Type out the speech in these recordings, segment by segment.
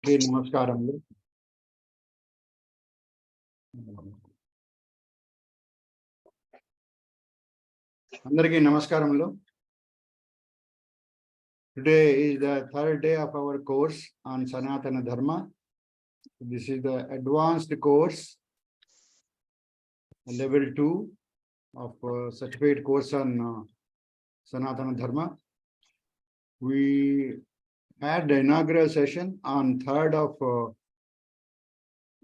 నమస్కారములు. అందరికీ నమస్కారములు. Today is the third day of our course on Sanatana Dharma. This is the advanced course, level 2 of certificate course on Sanatana Dharma. We had the inaugural session on 3rd of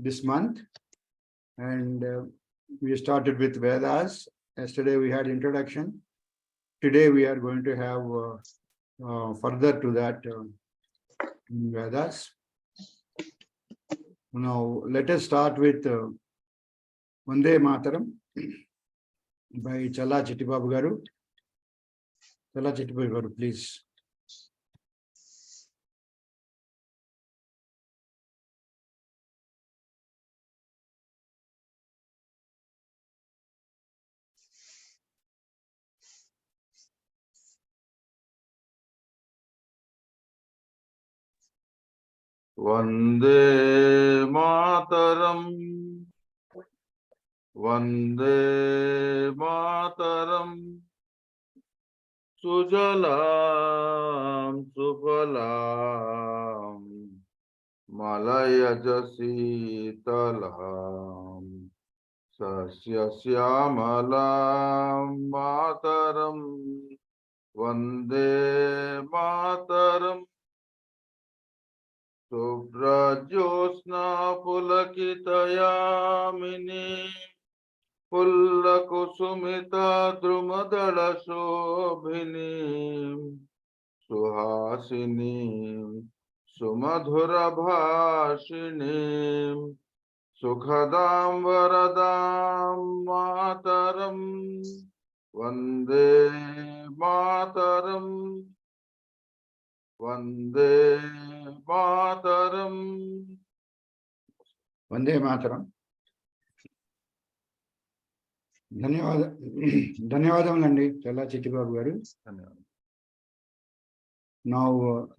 this month, and we started with Vedas. Yesterday we had introduction. Today we are going to have further to that Vedas. Now let us start with Vande Mataram by Chala Chittibabu Garu. Chala Chittibabu Garu, please. Vande Mataram, Vande Mataram, Sujalam Sufalam, Malayaj Sitalam, Sasya Syamalam Mataram, Vande Mataram, Subrajosna Pulakitayamini, Pullakusumita Drumadala Shobhini, Suhasini, Sumadhura Bhashini, Sukhadam Varadam Mataram, Vande Mataram, Vande Mataram. Vande Mataram. ధన్యవాదములండి చల్లా చిట్టిబాబు గారు. Now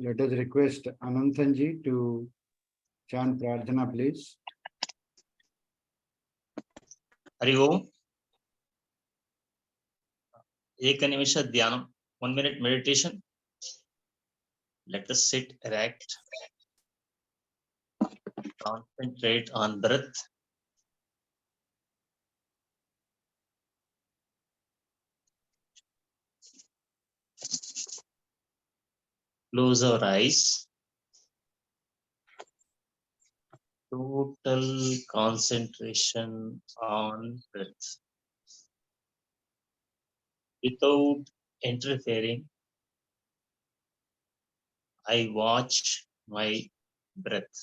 let us request Anantanji to chant Prarthana, please. Hari Om. Ek nimisha dhyanam, 1 minute meditation. Let us sit erect. Concentrate on breath. Close our eyes. Total concentration on breath. Without interfering, I watch my breath.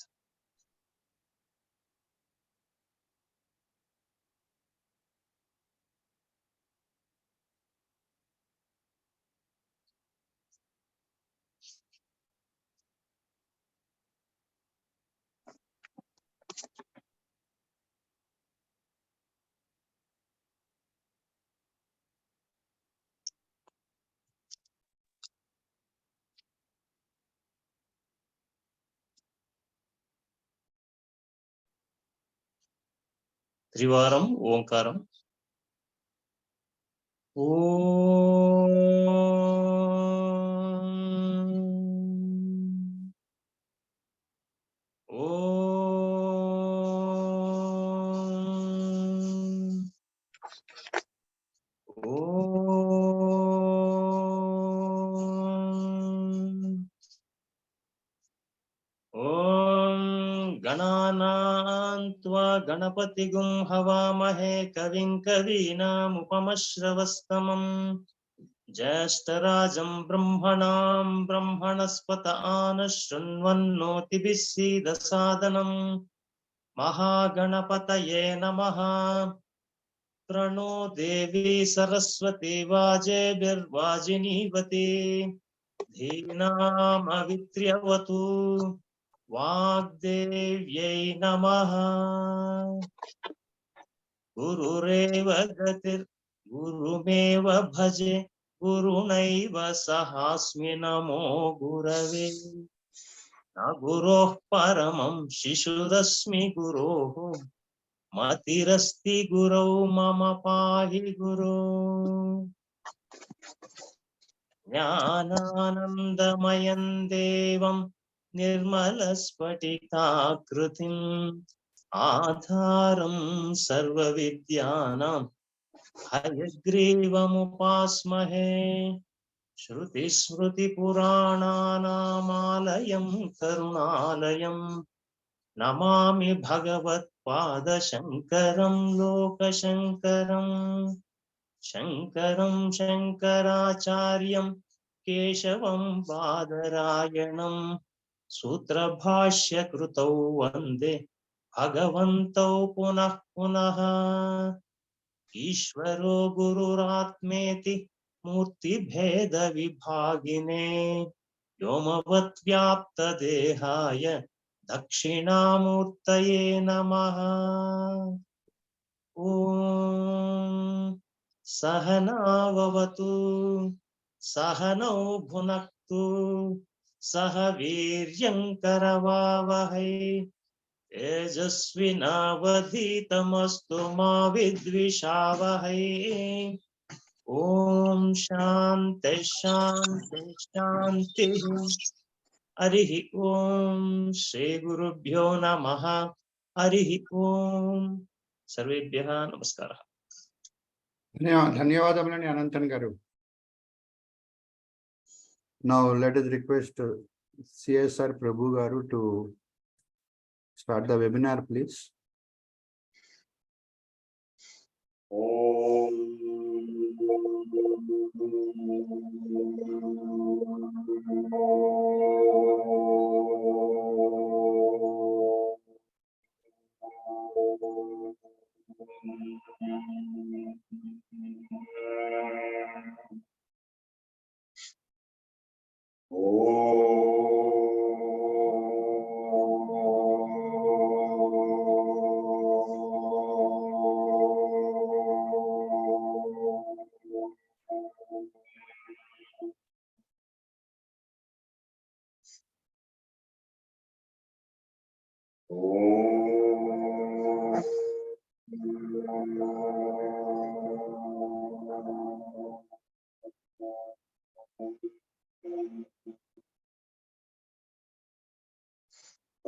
Trivaram Omkaram. Om. Om. Om Gananantva Ganapatigum Havamahe Kavim Kavinam Upamashravastamam Jyashtarajam Brahmanam Brahmanaspata Anashunvannoti Vissidasadanam Mahaganapataye Namaha Prano Devi Saraswati Vajebirvajinivati Dhinam Avitriyavatu Vagdevyai Namaha. Gurureva Gatir Gurumeva Bhaje Gurunaiva Sahasmi Namo Gurave न गुरोः परमं शिशुरस्मि गुरोः मतिरस्ति गुरौ मम पाहि गुरो ज्ञानानन्दमयं देवं निर्मलस्फटिकाकृतिम् आधारं सर्वविद्यानां हयग्रीवमुपास्महे श्रुतिस्मृतिपुराणानामालयं करुणालयं नमामि भगवत्पादशङ्करं लोकशङ्करम् शङ्करं शङ्कराचार्यं केशवं बादरायणं सूत्रभाष्यकृतौ वन्दे भगवन्तौ पुनः पुनः ईश्वरो गुरुरात्मेति मूर्तिभेदविभागिने व्योमवद्व्याप्तदेहाय दक्षिणामूर्तये नमः ॐ सहनाववतु सहनौ भुनक्तु सह वीर्यङ्करवावहै तेजस्विनावधीतमस्तु मा विद्विषावहै ॐ शान्ति शान्ति शान्तिः हरिः ॐ श्रीगुरुभ्यो नमः हरिः ॐ सर्वेभ्यः नमस्कारः ధన్యవాదములని అనంతన్ గారు. Now let us request CSR Prabhu garu to start the webinar, please.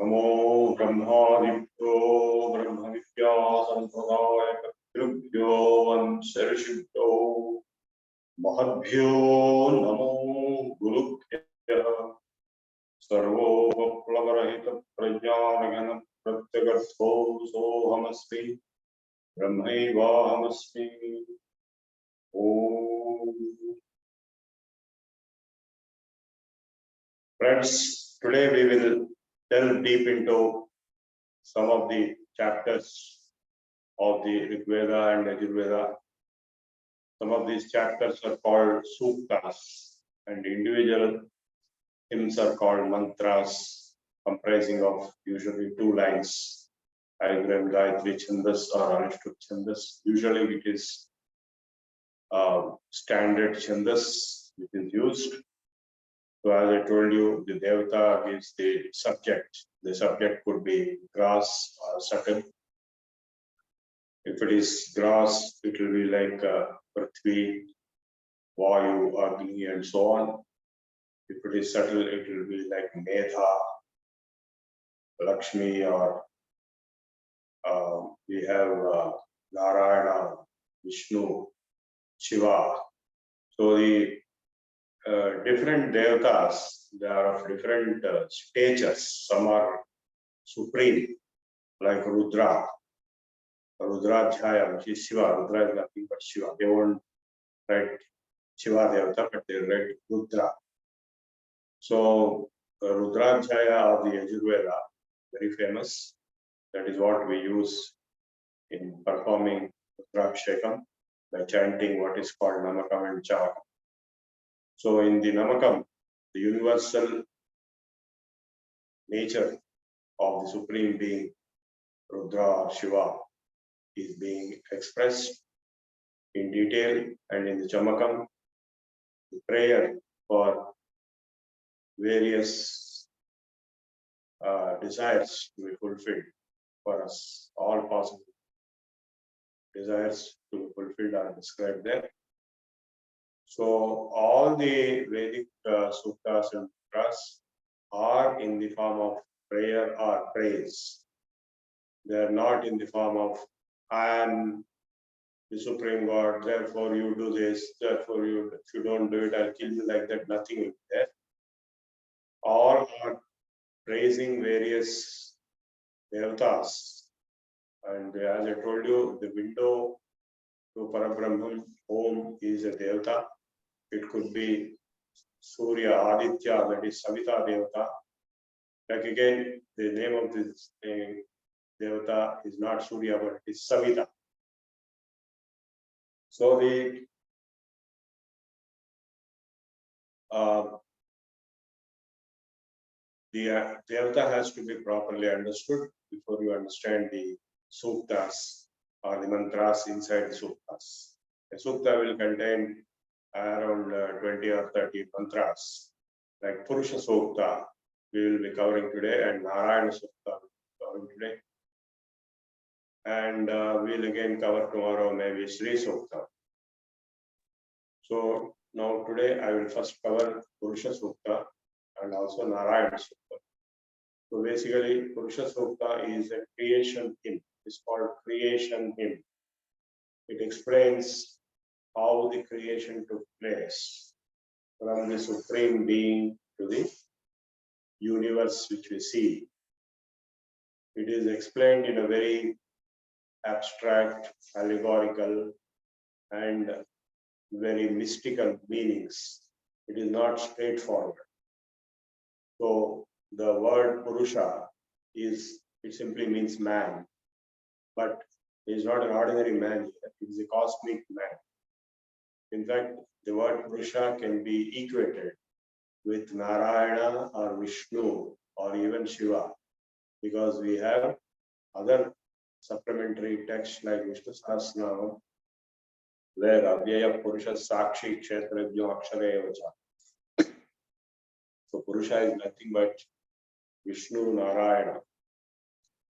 नमो ब्रह्मादिभ्यो ब्रह्मविद्या संप्रदायकर्तृभ्यो वंशऋषिभ्यो महद्भ्यो नमो गुरुभ्यः सर्वोपप्लवरहितप्रज्ञानघन प्रत्यगर्थो सोऽहमस्मि ब्रह्मैवाहमस्मि ॐ Friends, today we will delve deep into some of the chapters of the Rig Veda and Yajurveda. Some of these chapters are called Suktams, and individual hymns are called mantras, comprising of usually 2 lines, Ayurveda, Gayatri Chandas or Anushtup Chandas. Usually it is standard Chandas which is used. So as I told you, the Devata gives the subject. The subject could be grass or subtle. If it is grass, it will be like Prithvi, Vayu, Agni, and so on. If it is subtle, it will be like Medha, Lakshmi, or we have Narayana, Vishnu, Shiva. So the different devatas, they are of different stages. Some are supreme, like Rudra, Rudradhyaya, which is Shiva. Rudra is nothing but Shiva. They won't write Shiva Devata, but they write Rudra. So Rudradhyaya of the Yajurveda, very famous. That is what we use in performing Rudrakshekam by chanting what is called Namakam and Chavakam. So in the Namakam, the universal nature of the Supreme Being, Rudra or Shiva, is being expressed in detail, and in the Chamakam, the prayer for various desires to be fulfilled for us. All possible desires to be fulfilled are described there. So all the Vedic suktas and mantras are in the form of prayer or praise. They are not in the form of I am the Supreme God, therefore you do this, therefore if you don't do it, I'll kill you, like that. Nothing will be there. All are praising various devatas. And as I told you, the window to Parabrahman, Om, is a devata. It could be Surya, Aditya, that is Savita Devata. Like again, the name of this Devata is not Surya, but it is Savita. So the Devata has to be properly understood before you understand the Suktas or the mantras inside the Suktas. A Sukta will contain around 20 or 30 mantras, like Purusha Sukta we will be covering today, and Narayana Sukta we will be covering today. And we'll again cover tomorrow maybe Sri Sukta. So now today I will first cover Purusha Sukta and also Narayana Sukta. So basically Purusha Sukta is a creation hymn. It's called creation hymn. It explains how the creation took place from the Supreme Being to the universe which we see. It is explained in a very abstract, allegorical, and very mystical meanings. It is not straightforward. So the word Purusha it simply means man, but he is not an ordinary man here. He is a cosmic man. In fact, the word Purusha can be equated with Narayana or Vishnu or even Shiva, because we have other supplementary texts like Vishnu Sahasranam, where Avyaya Purusha Sakshi Kshetrajno Aksharevacha. So Purusha is nothing but Vishnu Narayana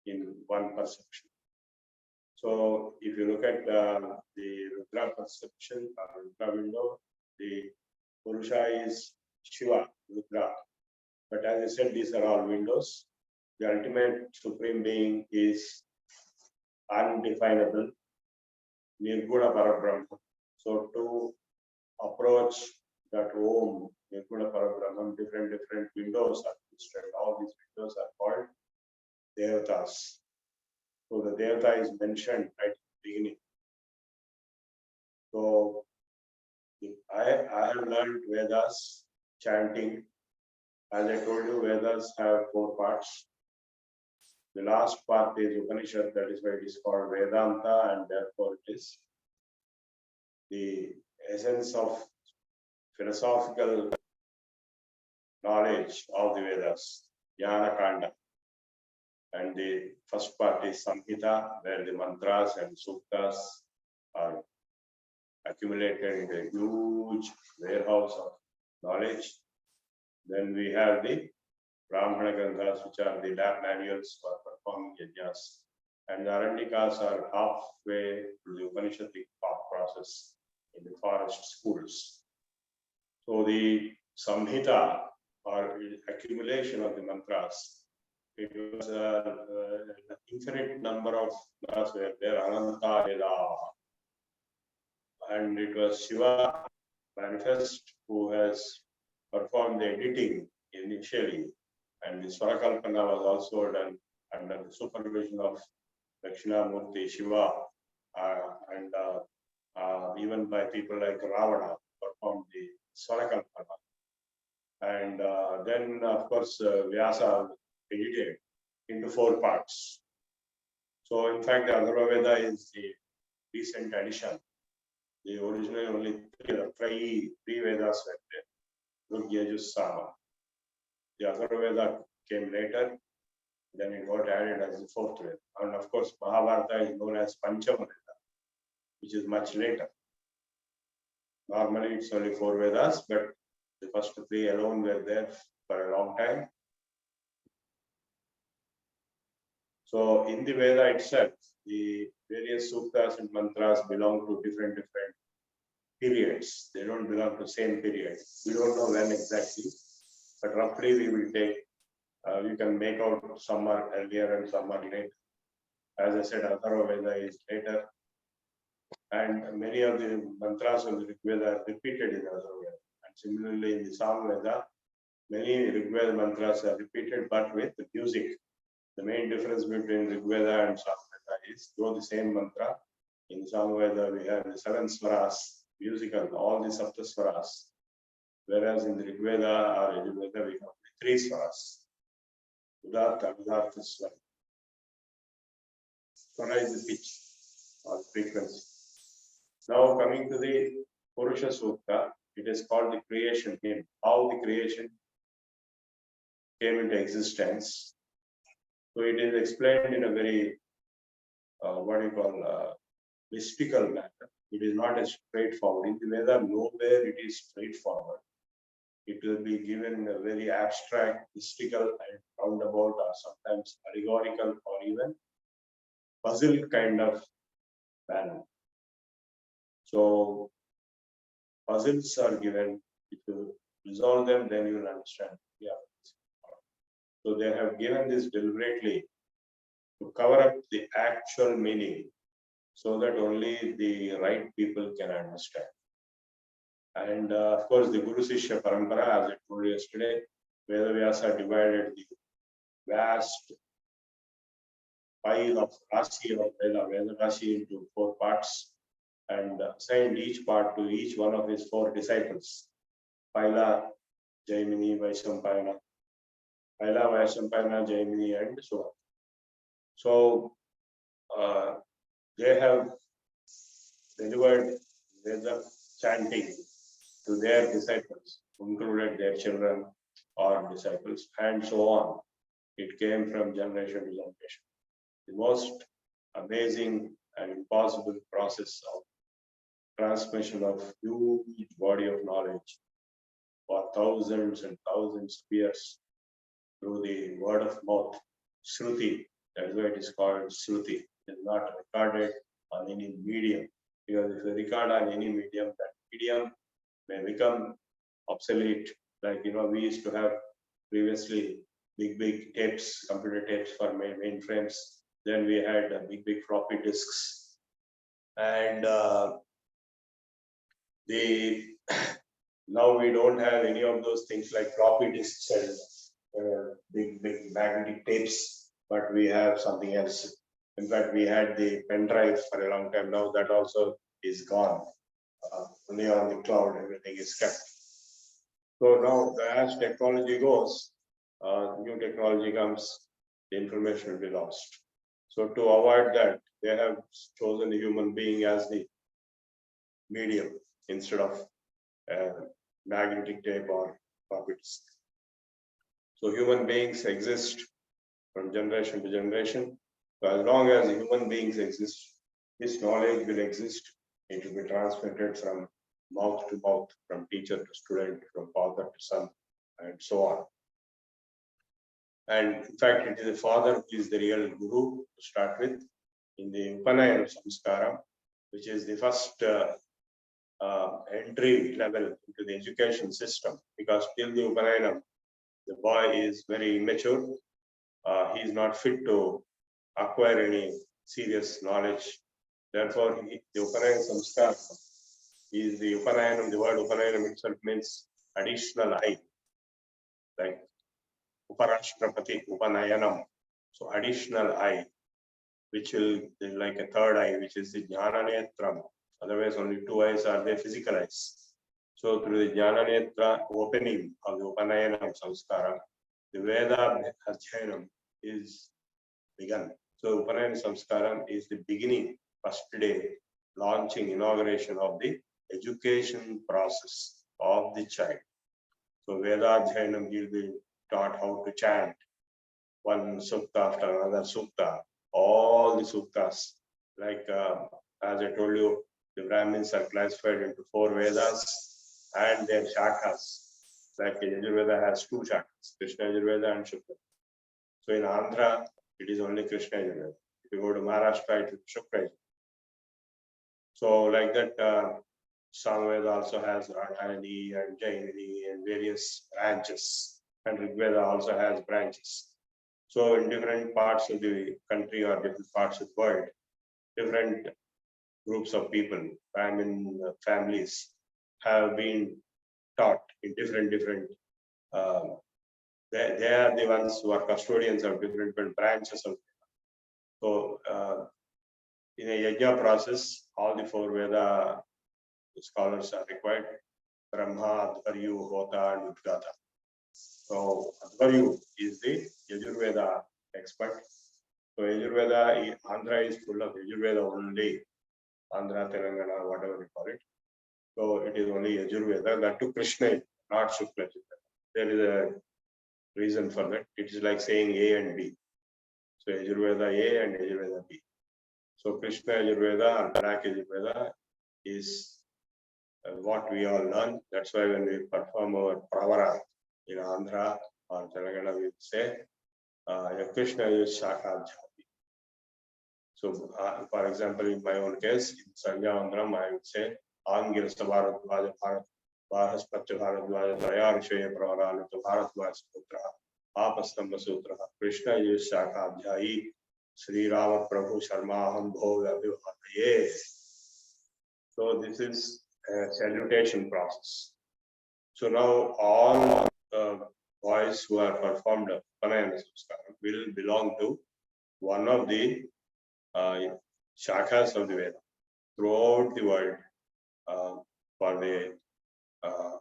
in one perception. So if you look at the Rudra perception or Rudra window, the Purusha is Shiva, Rudra. But as I said, these are all windows. The ultimate Supreme Being is undefinable, Nirguna Parabrahma. So to approach that Om, Nirguna Parabrahman, different windows are constructed. All these windows are called Devatas. So the Devata is mentioned right at the beginning. So I have learned Vedas chanting. As I told you, Vedas have 4 parts. The last part is Upanishad, that is why it is called Vedanta, and therefore it is the essence of philosophical knowledge of the Vedas, Jnana Kanda. And the first part is Samhita, where the mantras and suktas are accumulated in a huge warehouse of knowledge. Then we have the Brahmana Granthas, which are the lab manuals for performing yajnas. And the Aranyikas are halfway to the Upanishadic thought process in the forest schools. So the Samhita, or accumulation of the mantras, it was an infinite number of mantras were there, Ananta Veda. And it was Shiva manifest who has performed the editing initially. And the Swarakalpana was also done under the supervision of Dakshinamurti Shiva, and even by people like Ravana performed the Swarakalpana. And then, of course, Vyasa edited into 4 parts. So, in fact, the Atharva Veda is the recent addition. The originally only 3 Vedas were there. Rug, Yajus, Sama. The Atharva Veda came later, then it got added as the 4th Veda. And of course, Mahabharata is known as Panchama Veda, which is much later. Normally, it's only 4 Vedas, but the first 3 alone were there for a long time. So in the Veda itself, the various suktas and mantras belong to different periods. They don't belong to the same period. We don't know when exactly, but roughly we will take, you can make out some are earlier and some are later. As I said, Atharva Veda is later. And many of the mantras of the Rig Veda are repeated in Atharva Veda. And similarly in the Sam Veda, many Rig Veda mantras are repeated but with music. The main difference between Rig Veda and Sam Veda is, though the same mantra, in Sam Veda we have the 7 swaras, musical, all the sapta swaras. Whereas in the Rig Veda or Yajurveda we have 3 swaras. Udatta, Udatta swara. Swara is the pitch or frequency. Now coming to the Purusha Sukta, it is called the creation hymn. How the creation came into existence. So it is explained in a very, mystical manner. It is not as straightforward. In the Veda, nowhere it is straightforward. It will be given in a very abstract, mystical, and roundabout, or sometimes allegorical, or even puzzle kind of manner. So puzzles are given. If you resolve them, then you will understand. Yeah. So they have given this deliberately to cover up the actual meaning, so that only the right people can understand. And of course, the Guru Sishya Parampara, as I told you yesterday, Veda Vyasa divided the vast pile of Rasi of Veda Rasi into 4 parts, and assigned each part to each one of his 4 disciples. Paila, Jaimini, Vaishampayana, Paila, Vaishampayana, Jaimini, and so on. So they have delivered Veda chanting to their disciples, included their children or disciples, and so on. It came from generation to generation. The most amazing and impossible process of transmission of huge body of knowledge for thousands and thousands of years through the word of mouth, Shruti. That's why it is called Shruti. It is not recorded on any medium, because if you record on any medium, that medium may become obsolete. Like, we used to have previously big tapes, computer tapes for mainframes. Then we had big floppy disks, and now we don't have any of those things like floppy disks and big magnetic tapes, but we have something else. In fact, we had the pen drive for a long time. Now that also is gone. Only on the cloud, everything is kept. So now, as technology goes, new technology comes, the information will be lost. So to avoid that, they have chosen the human being as the medium instead of magnetic tape or floppy disk. So human beings exist from generation to generation. So as long as human beings exist, this knowledge will exist. It will be transmitted from mouth to mouth, from teacher to student, from father to son, and so on. And in fact, it is the father who is the real guru to start with. In the Upanayana Samskara, which is the first entry level into the education system, because till the Upanayana, the boy is very immature. He is not fit to acquire any serious knowledge. Therefore, the Upanayana Samskara is the Upanayana. The word Upanayana itself means additional eye, like Uparashtrapati Upanayanam. So additional eye, which will be like a third eye, which is the Jnananetram. Otherwise, only 2 eyes are there, physical eyes. So through the Jnananetra opening of the Upanayanam Samskara, the Veda Adhyanam is begun. So Upanayana Samskaram is the beginning, first day, launching, inauguration of the education process of the child. So Veda Adhyanam, he will be taught how to chant one sukta after another sukta, all the suktas. Like as I told you, the Brahmins are classified into 4 Vedas and their shakhas. Like Yajurveda has 2 shakhas, Krishna Yajurveda and Shukla. So in Andhra, it is only Krishna Yajurveda. If you go to Maharashtra, it is Shukra Yajurveda. So like that, Samaveda also has Radharani and Jainani and various branches, and Rigveda also has branches. So in different parts of the country or different parts of the world, different groups of people, families have been taught in different they are the ones who are custodians of different branches of. So in a yajna process, all the 4 Veda scholars are required: Brahma, Advaryu, Hota, and Udgata. So Advaryu is the Yajurveda expert. So Yajurveda, Andhra is full of Yajurveda only. Andhra, Telangana, whatever we call it. So it is only Yajurveda, that to Krishna, not Shukla Yajurveda. There is a reason for that. It is like saying A and B. So Yajurveda A and Yajurveda B. So Krishna Yajurveda and Black Yajurveda is what we all learn. That's why when we perform our pravara in Andhra or Telangana, we say Krishna is Shakha. So for example, in my own case, in Sanya Andhram, I would say Angirasta Bharadwaja Bharaspatya Bharadwaja Trayarishaya Pravaranita Bharadwaja Sutra Apastamba Sutra Krishna is Shakha Sri Rama Prabhu Sharmaham Bhoga Vivhataye. So this is a salutation process. So now all boys who are performed Panayana Samskara will belong to one of the shakhas of the Veda throughout the world for the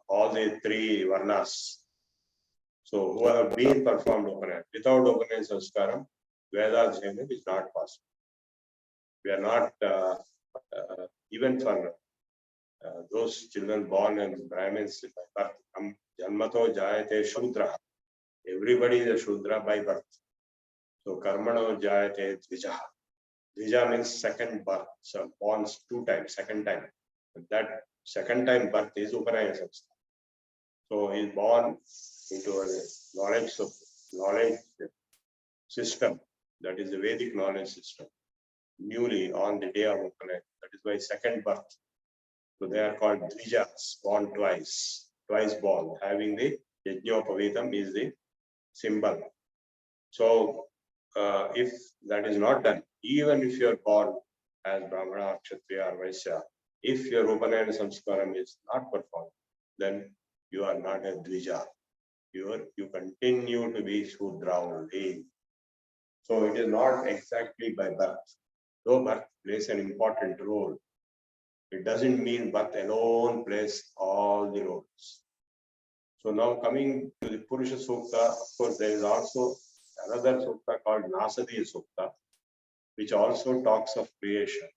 all the 3 varnas. So who have been performed Upanayana. Without Upanayana Samskaram, Veda Jnana is not possible. We are not even for those children born as Brahmins by birth. Janmato Jayate Shudra. Everybody is a Shudra by birth. So Karmano Jayate Dvijaha. Dvija means second birth. So born 2 times, second time. That second time birth is Upanayana Samskara. So he is born into a knowledge system. That is the Vedic knowledge system. Newly on the day of Upanayana. That is why second birth. So they are called Dvijas, born twice born, having the Yajñopavitam is the symbol. So if that is not done, even if you are born as Brahmana, Kshatriya, or Vaishya, if your Upanayana Samskaram is not performed, then you are not a Dvija. You continue to be Shudra only. So it is not exactly by birth. Though birth plays an important role, it doesn't mean birth alone plays all the roles. So now coming to the Purusha Sukta, of course, there is also another Sukta called Nasadi Sukta, which also talks of creation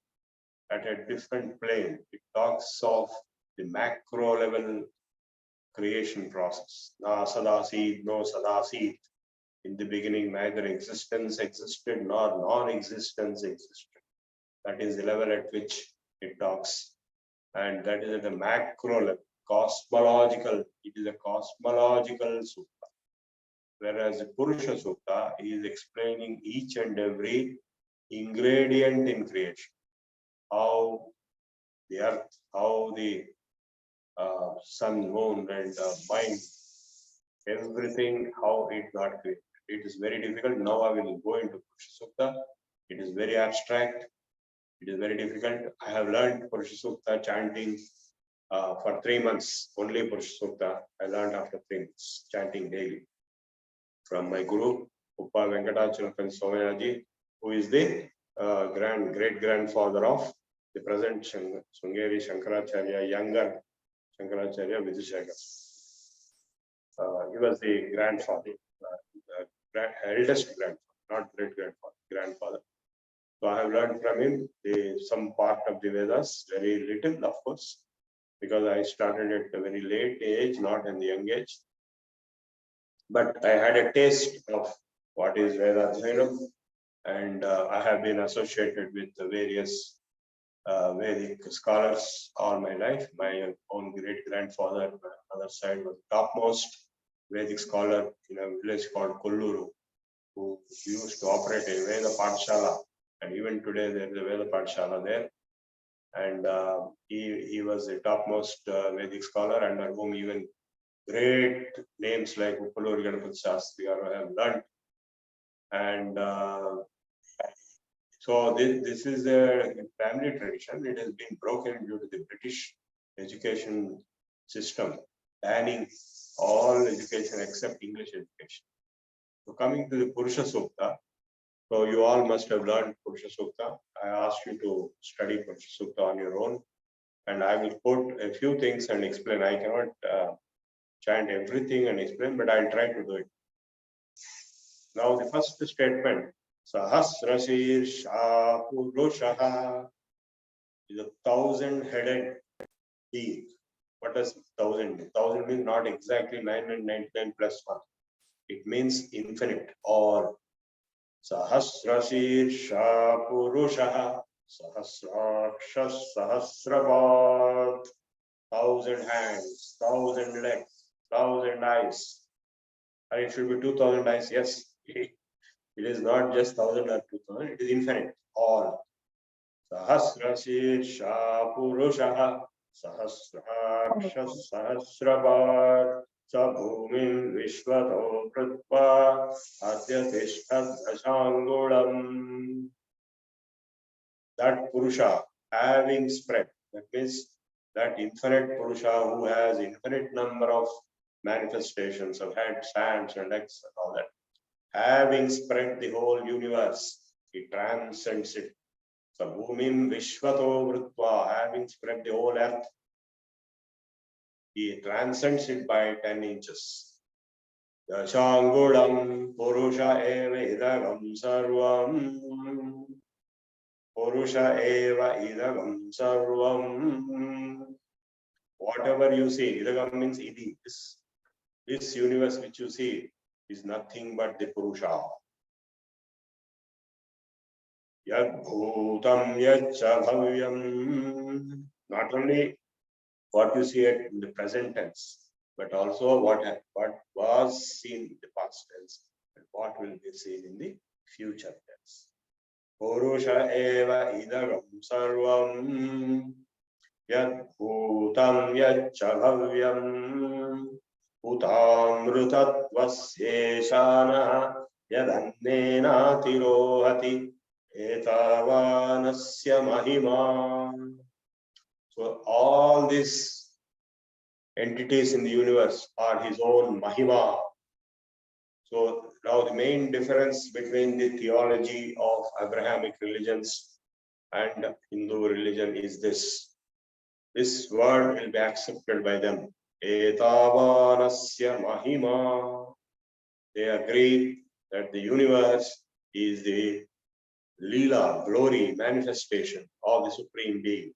at a different plane. It talks of the macro level creation process. Na Sadasi, no Sadasi. In the beginning, neither existence existed nor non-existence existed. That is the level at which it talks. And that is at a macro level, cosmological. It is a cosmological Sukta. Whereas the Purusha Sukta is explaining each and every ingredient in creation. How the earth, how the sun, moon, and mind, everything, how it got created. It is very difficult. Now I will go into Purusha Sukta. It is very abstract. It is very difficult. I have learned Purusha Sukta chanting for 3 months. Only Purusha Sukta I learned after 3 months, chanting daily. From my guru, Uppa Venkatachalapati Somayaji, who is the great-grandfather of the present Sungeri Shankaracharya, younger Shankaracharya Vidushakhar. He was the grandfather, eldest grandfather, not great-grandfather, grandfather. So I have learned from him some part of the Vedas, very little, of course, because I started at a very late age, not in the young age. But I had a taste of what is Veda Jnanam, and I have been associated with the various Vedic scholars all my life. My own great-grandfather, on the other side, was topmost Vedic scholar in a village called Kolluru. who used to operate a Veda Pathshala, and even today there is a Veda Pathshala there. And he was a topmost Vedic scholar, under whom even great names like Uppalur Ganapati Shastri have learned. And so this is a family tradition. It has been broken due to the British education system banning all education except English education. So coming to the Purusha Sukta, so you all must have learned Purusha Sukta. I asked you to study Purusha Sukta on your own, and I will quote a few things and explain. I cannot chant everything and explain, but I'll try to do it. Now the first statement, Sahasrashirsha Purushaha, is a 1,000-headed being. What does 1,000 mean? 1,000 means not exactly 999 plus 1. It means infinite, or Sahasrashirsha Purushaha, Sahasrakshas Sahasravat, 1,000 hands, 1,000 legs, 1,000 eyes. And it should be 2,000 eyes. Yes, it is not just 1,000 or 2,000, it is infinite, all. Sahasrashirsha Purushaha, Sahasrakshas Sahasravat, Sabhumin Vishvato Pritva, Adyatishtat Dashangulam. That Purusha having spread, that means that infinite Purusha who has infinite number of manifestations of heads, hands, and legs, and all that, having spread the whole universe, he transcends it. Sabhumim Vishvato Vrutva, having spread the whole earth, he transcends it by 10 inches. Dashangulam Purusha eva idagam sarvam. Purusha eva idagam sarvam. Whatever you see, idagam means idi. This universe which you see is nothing but the Purusha. Yad bhutam yaccha bhavyam. Not only what you see in the present tense, but also what was seen in the past tense and what will be seen in the future tense. Purusha eva idagam sarvam. Yad bhutam yaccha bhavyam. Bhutamrutatvasyeşana yadannena tirohati etavanasya mahima. So all these entities in the universe are his own mahima. So now the main difference between the theology of Abrahamic religions and Hindu religion is this. This word will be accepted by them. Etavanasya mahima. They agree that the universe is the lila, glory, manifestation of the Supreme Being.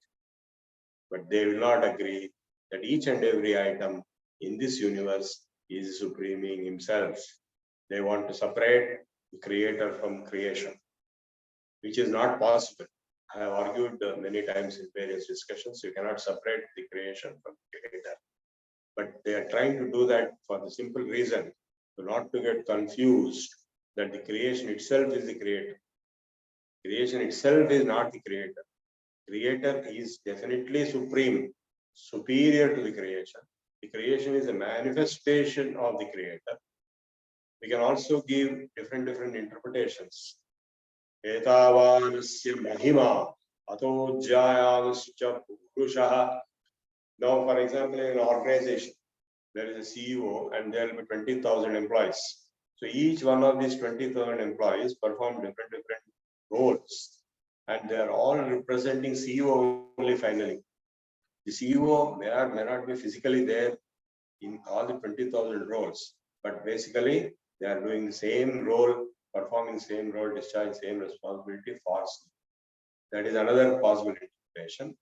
But they will not agree that each and every item in this universe is the Supreme Being himself. They want to separate the creator from creation, which is not possible. I have argued many times in various discussions, you cannot separate the creation from the creator. But they are trying to do that for the simple reason to not to get confused that the creation itself is the creator. Creation itself is not the creator. Creator is definitely supreme, superior to the creation. The creation is a manifestation of the creator. We can also give different interpretations. Etavanasya mahima ato jayavascha purushaha. Now, for example, in an organization, there is a CEO and there will be 20,000 employees. So each one of these 20,000 employees perform different roles, and they are all representing CEO only finally. The CEO may not be physically there in all the 20,000 roles, but basically they are doing the same role, performing same role, discharging same responsibility for CEO. That is another possible interpretation.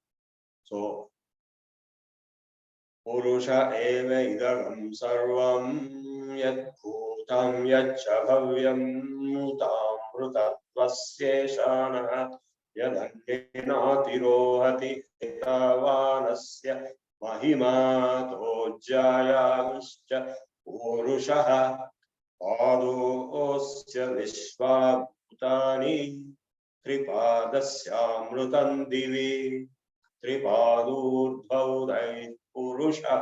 So Purusha eva idagam sarvam yad bhutam yaccha bhavyam mutamrutatvasyeşana yadannena tirohati etavanasya mahima tojjayamascha purushaha Padosya Vishva Bhutani Tripadasya Divi Tripadurdhaudai Purusha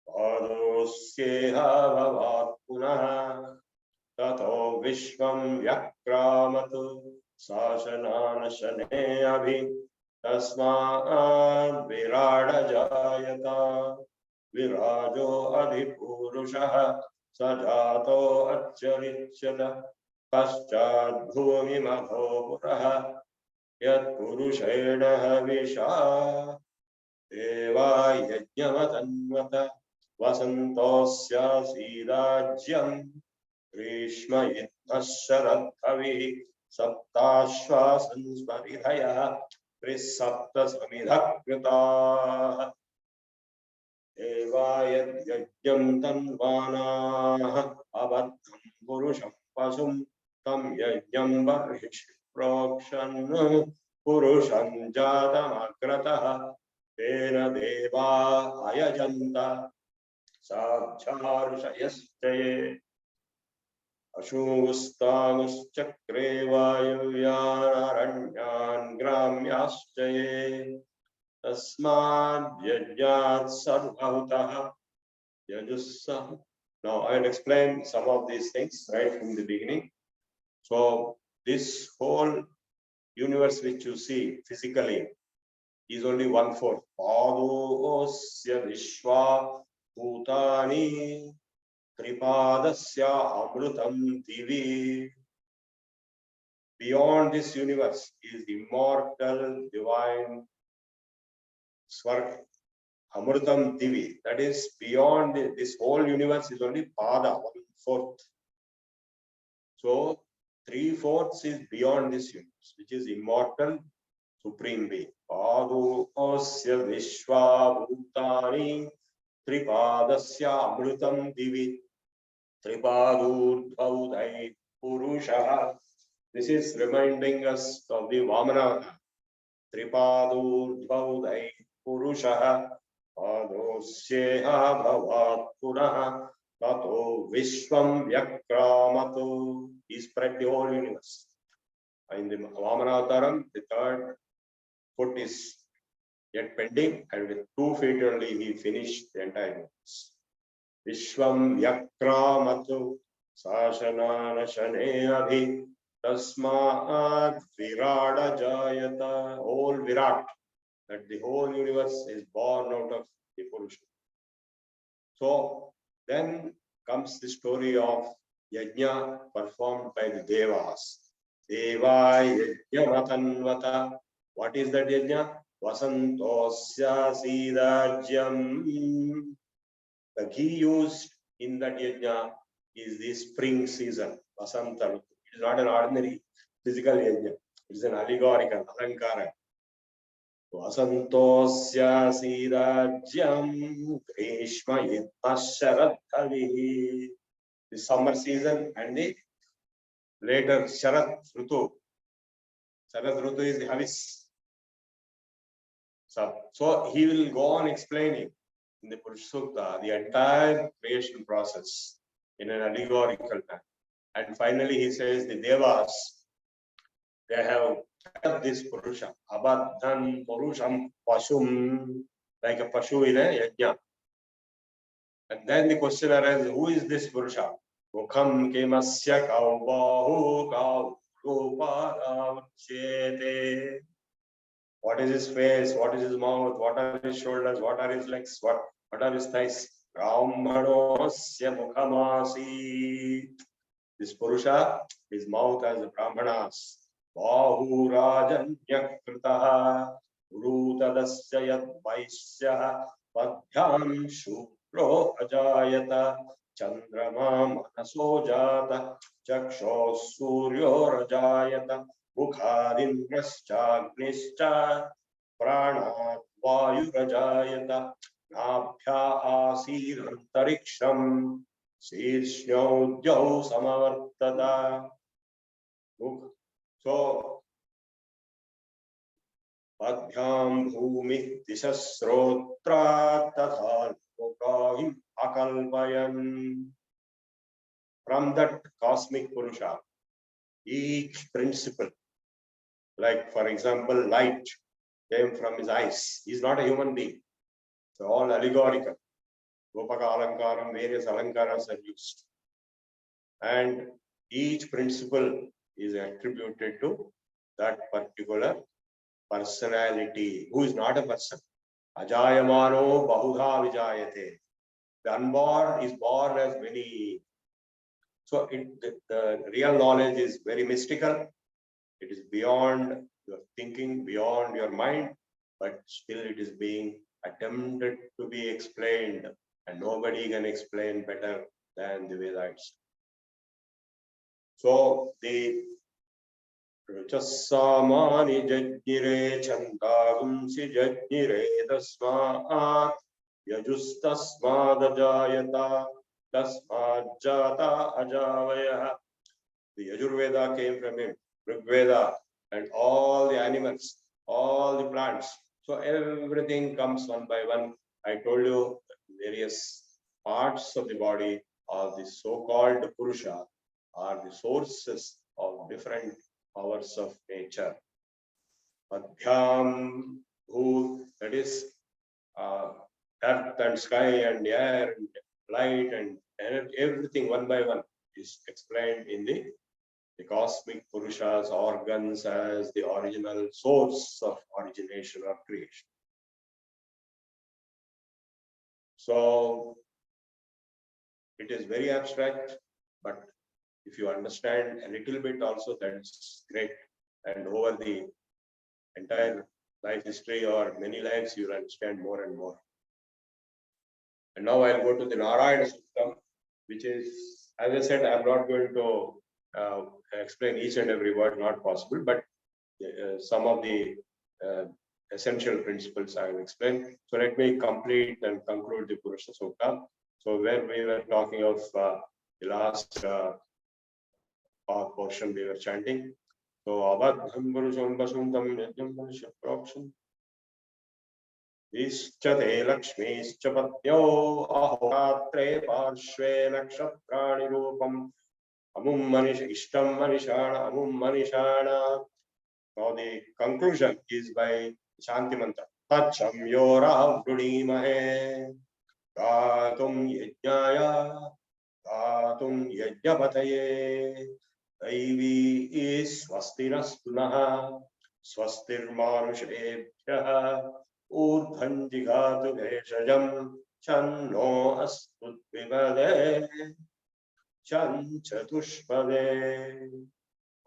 Padosyeha Bhavat Punaha Tato Vishvam Vyakramatu Sashanana Shane Abhi Tasma Virada Jayata Virajo Adhipurusha Sajato Acharichyata Paschad Bhumi Madho Puraha Yat Purushena Havisha Deva Yajnamatanvata Vasantosya Sidajyam Grishma Yitnasharadhavi Saptashvasan Smaridhaya Prisapta Samidhakrita Eva Yajnam Tanvana Abadham Purusham Pasum Tam Yajnam Barhish Prokshan Purusham Jatam Akrataha Tena Deva Ayajanta Sabcharshayaschaye Ashungustanuschakre Vayuyanaranyaan Gramyaschaye Tasmad Yajnat Sarvahutaha Yajussa. Now I will explain some of these things right from the beginning. So this whole universe which you see physically is only 1/4. Padosya Vishwa Bhutani Tripadasya Amrutam Divi. Beyond this universe is immortal, divine Swarga, Amrutam Divi. That is beyond this whole universe is only Pada, 1/4. So 3/4 is beyond this universe, which is immortal, supreme being. Padosya Vishwa Bhutani Tripadasya Amrutam Divi Tripadurdhaudai Purusha. This is reminding us of the Vamana. Tripadurdhaudai Purusha Padosyeha Bhavat Punaha Tato Vishwam Vyakramatu. He spread the whole universe. In the Vamanavataram, the 3rd foot is yet pending, and with 2 feet only he finished the entire universe. Vishwam Vyakramatu Sashanana Shane Abhi Tasmaad Virada Jayata. Whole Virat, that the whole universe is born out of the Purusha. So then comes the story of Yajna performed by the Devas. Deva Yajnamatanvata. What is that Yajna? Vasantosya Sidajyam. The ghee used in that yajna is the spring season, Vasanta. It is not an ordinary physical yajna. It is an allegorical, alankara. Vasantosya Sidajyam Grishma Yitnasharadhavihi. The summer season and the later Sharad Rutu. Sharad Rutu is the Havis. So he will go on explaining in the Purusha Sukta the entire creation process in an allegorical manner. And finally he says the Devas, they have kept this Purusha, Abadhan Purusham Pashum, like a Pashu in a Yajna. And then the question arises, who is this Purusha? Mukham Kemasya Kaubahu Kauparavrchete. What is his face? What is his mouth? What are his shoulders? What are his legs? What are his thighs? Brahmanosya Mukhamasi. This Purusha, his mouth as a Brahmanas. Bahu Rajanyakritaha. Urutadasya Yad Vaisya. Padhyam Shukro Ajayata. Chandrama Manaso Jata. Chaksho Suryo Rajayata. Mukharindraschagnischa Pranat Vayurajayata Nabhya Asirantariksam Sirshnyaudyau Samavartada. So, Padhyam Bhumi Dishasrotra Tatha Lokahim Akalpayan. from that cosmic Purusha, each principle, like for example, light came from his eyes. He's not a human being. It's all allegorical. Gopaka Alankaram, various Alankaras are used. And each principle is attributed to that particular personality, who is not a person. Ajayamano bahudha vijayate. The unborn is born as many. So the real knowledge is very mystical. It is beyond your thinking, beyond your mind, but still it is being attempted to be explained, and nobody can explain better than the Vedas. So the Ruchasamani jajnire chandagumsi jajnire tasmaat yajustasmadajayata tasmajata ajavaya. The Yajurveda came from him, Rigveda, and all the animals, all the plants. So everything comes one by one. I told you various parts of the body of the so-called Purusha are the sources of different powers of nature. Madhyam, who, that is earth and sky and air and light and everything one by one is explained in the cosmic Purusha's organs as the original source of origination or creation. So it is very abstract, but if you understand a little bit also, that's great. And over the entire life history or many lives, you'll understand more and more. And now I'll go to the Narayana Suktam, which is, as I said, I'm not going to explain each and every word, not possible, but some of the essential principles I will explain. So let me complete and conclude the Purusha Sukta. So where we were talking of the last portion we were chanting. So Abadham Purusham Basundam Yajnam Manushya Proksham Ischate Lakshmischa Patyo Ahoratre Parshve Nakshatrani Rupam Amum Manish Ishtam Manishana Amum Manishana. Now the conclusion is by Shanti Mantra. Tacham Yora Vrunimahe Gatum Yajnaya Gatum Yajnapataye Daivi is Swastinastunaha Swastir Manushebhyaha Urdhanjigatu Bheshajam Channo Astut Vivade Chan Chatushpade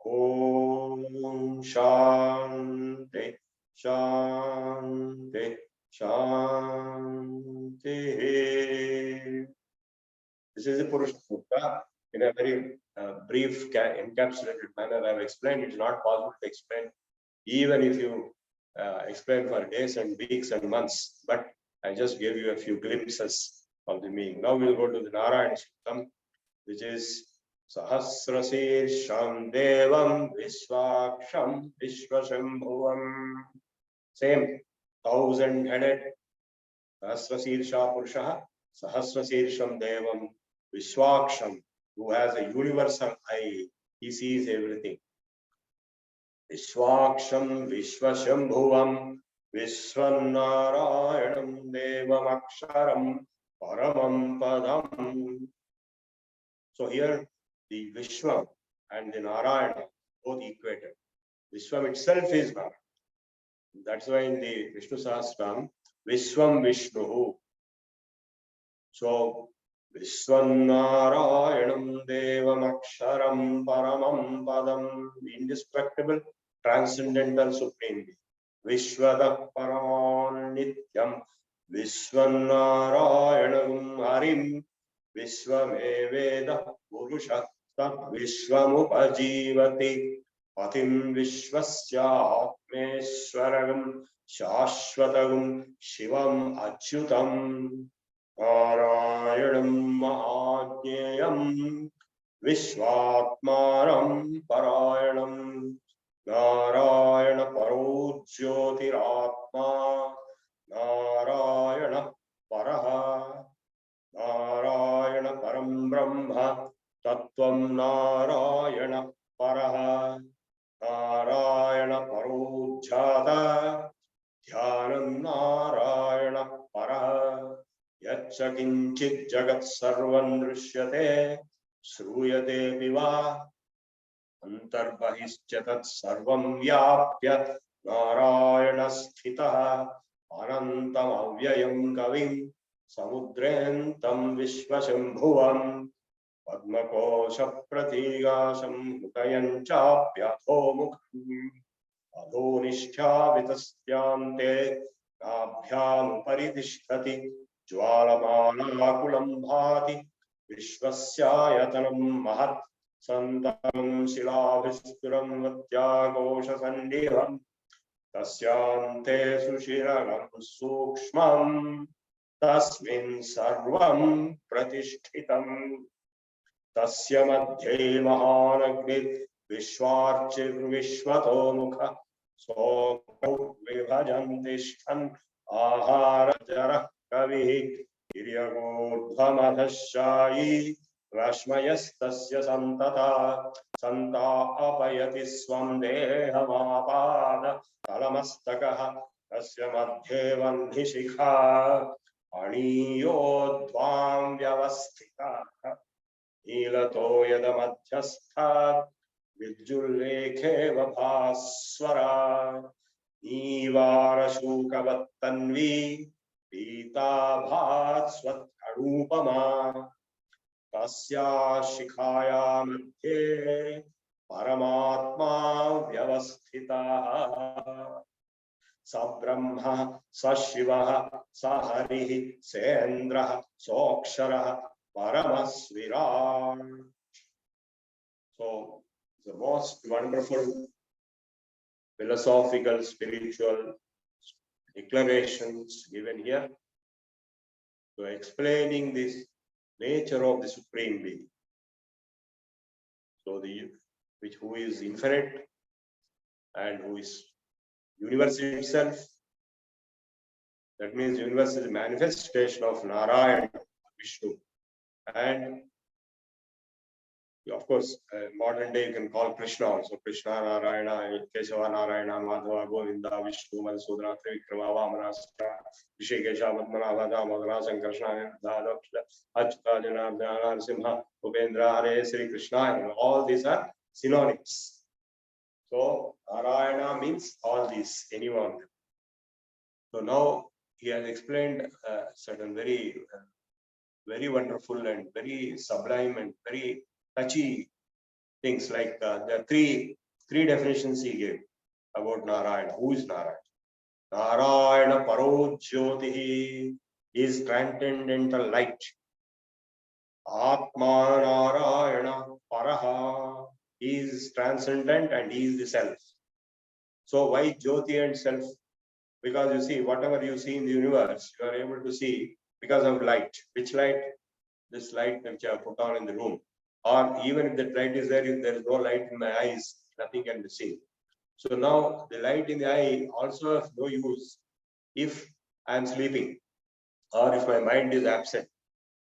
Om Shanti Shanti Shanti. This is the Purusha Sukta. In a very brief, encapsulated manner, I have explained. It is not possible to explain, even if you explain for days and weeks and months. But I just gave you a few glimpses of the meaning. Now we'll go to the Narayana Suktam, which is Sahasrasirsham Devam Vishwaksham Vishwashambhuvam. Same, 1,000-headed Sahasrasirsha Purusha, Sahasrasirsham Devam Vishwaksham, who has a universal eye. He sees everything. Vishwaksham Vishwashambhuvam Vishwannarayanam Devam Aksharam Paramam Padam. So here the Vishwa and the Narayana both equated. Vishwam itself is Narayana. That's why in the Vishnu Sahasram, Vishwam Vishnu. So Vishwannarayanam Devam Aksharam Paramam Padam, the indestructible, transcendental, supreme. Vishwada Paraman Nityam Vishwannarayanam Harim Vishwameveda Purusha Tat Vishwamupajivati Patim Vishwasya Atmeshwaragam Shashvatagam Shivam Achyutam Narayanam Mahajneyam Vishwatmaram Parayanam Narayana Parojyotiratma Narayana Paraha Narayana Param Brahma Tattva Parojjhata Dhyanam Narayana Para Yaccha Kinchit Jagat Sarvam Drishyate Shruyate Piva Antarbahishchatat Sarvam Vyapya Narayana Sthitah Anantam Avyayam Kavim Samudrentam Vishvashambhuvam Padmakosha Pratigasham Hutayan Chapyatho Mukham Adhonishtha Vitastyante Nabhyam Paridishtati Jwalamana Bhati Vishwasyayatanam Mahat Santam Shilabhisturam Vatyagosha Sandiham Tasyante Sushiranam Sukshmam Tasmin Sarvam Pratishtitam Tasya Madhye Mahanagni Vishwarchir Vishwato Mukha So Vibhajantishtan Ahara Jara Kavi Kiryagodhamadhashayi Rashmayastasya Santata Santa Apayati Swam Dehamāpada Kalamastakaha Tasya Madhye Vandhishikha Aniyodhvam Vyavasthita Nilato Yadamadhyastha Vidyullekhe Vabhaswara Nivara Shukavatanvi Pita Bhat Swatarupama Tasya Shikhaya Madhye Paramatma Vyavasthita Sabrahma Sashiva Saharihi Sendra Sokshara Paramasvirat. So, the most wonderful philosophical, spiritual declarations given here. So, explaining this nature of the Supreme Being. So, who is infinite and who is universe itself. That means universe is a manifestation of Narayana, Vishnu. And of course, modern day you can call Krishna also. Krishna, Narayana, Keshava, Narayana, Madhava, Govinda, Vishnu, Madhusudana, Trivikrama, Vamana, Rishikesha, Madhmanava, Damodara, Sankarsana, Dhadaksha, Achyuta, Janardana, Simha, Upendra, Hare, Sri Krishna, and all these are synonyms. So, Narayana means all these, anyone. So now he has explained certain very wonderful and very sublime and very touchy things, like there are three definitions he gave about Narayana. Who is Narayana? Narayana Parojyotihi is transcendental light. Atma Narayana Paraha is transcendent and he is the self. So why Jyoti and self? Because you see, whatever you see in the universe, you are able to see because of light. Which light? This light which I have put on in the room. Or even if that light is there, if there is no light in my eyes, nothing can be seen. So now the light in the eye also has no use if I am sleeping, or if my mind is absent,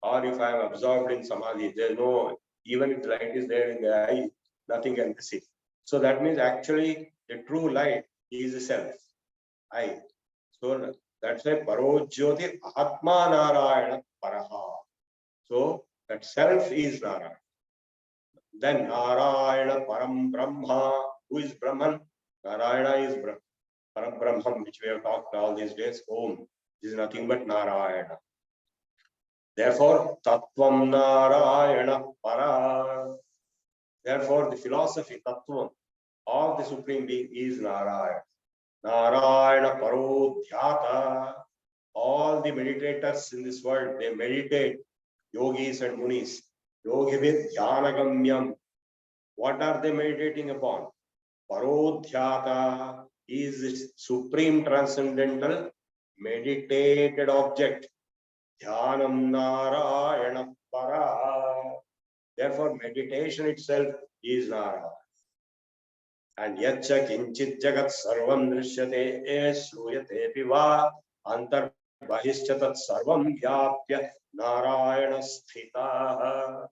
or if I am absorbed in samadhi. There is no, even if the light is there in the eye, nothing can be seen. So that means actually the true light is the self, I. So that's why Parojyoti Atma Narayana Paraha. So that self is Narayana. Then Narayana Param Brahma. Who is Brahman? Narayana is Param Brahman, which we have talked all these days. Om. This is nothing but Narayana. Therefore, Tattvam Narayana Para. Therefore, the philosophy, Tattvam of the Supreme Being is Narayana. Narayana Parodhyata. All the meditators in this world, they meditate, yogis and munis. Yogivit Dhyanagamyam. What are they meditating upon? Parodhyata is the supreme transcendental meditated object. Dhyanam Narayana Para. Therefore, meditation itself is Narayana. And Yacha Kinchit Jagat Sarvam Drishyate Shruyate Piva Antar Bahishchatat Sarvam Vyapya Narayana Sthita.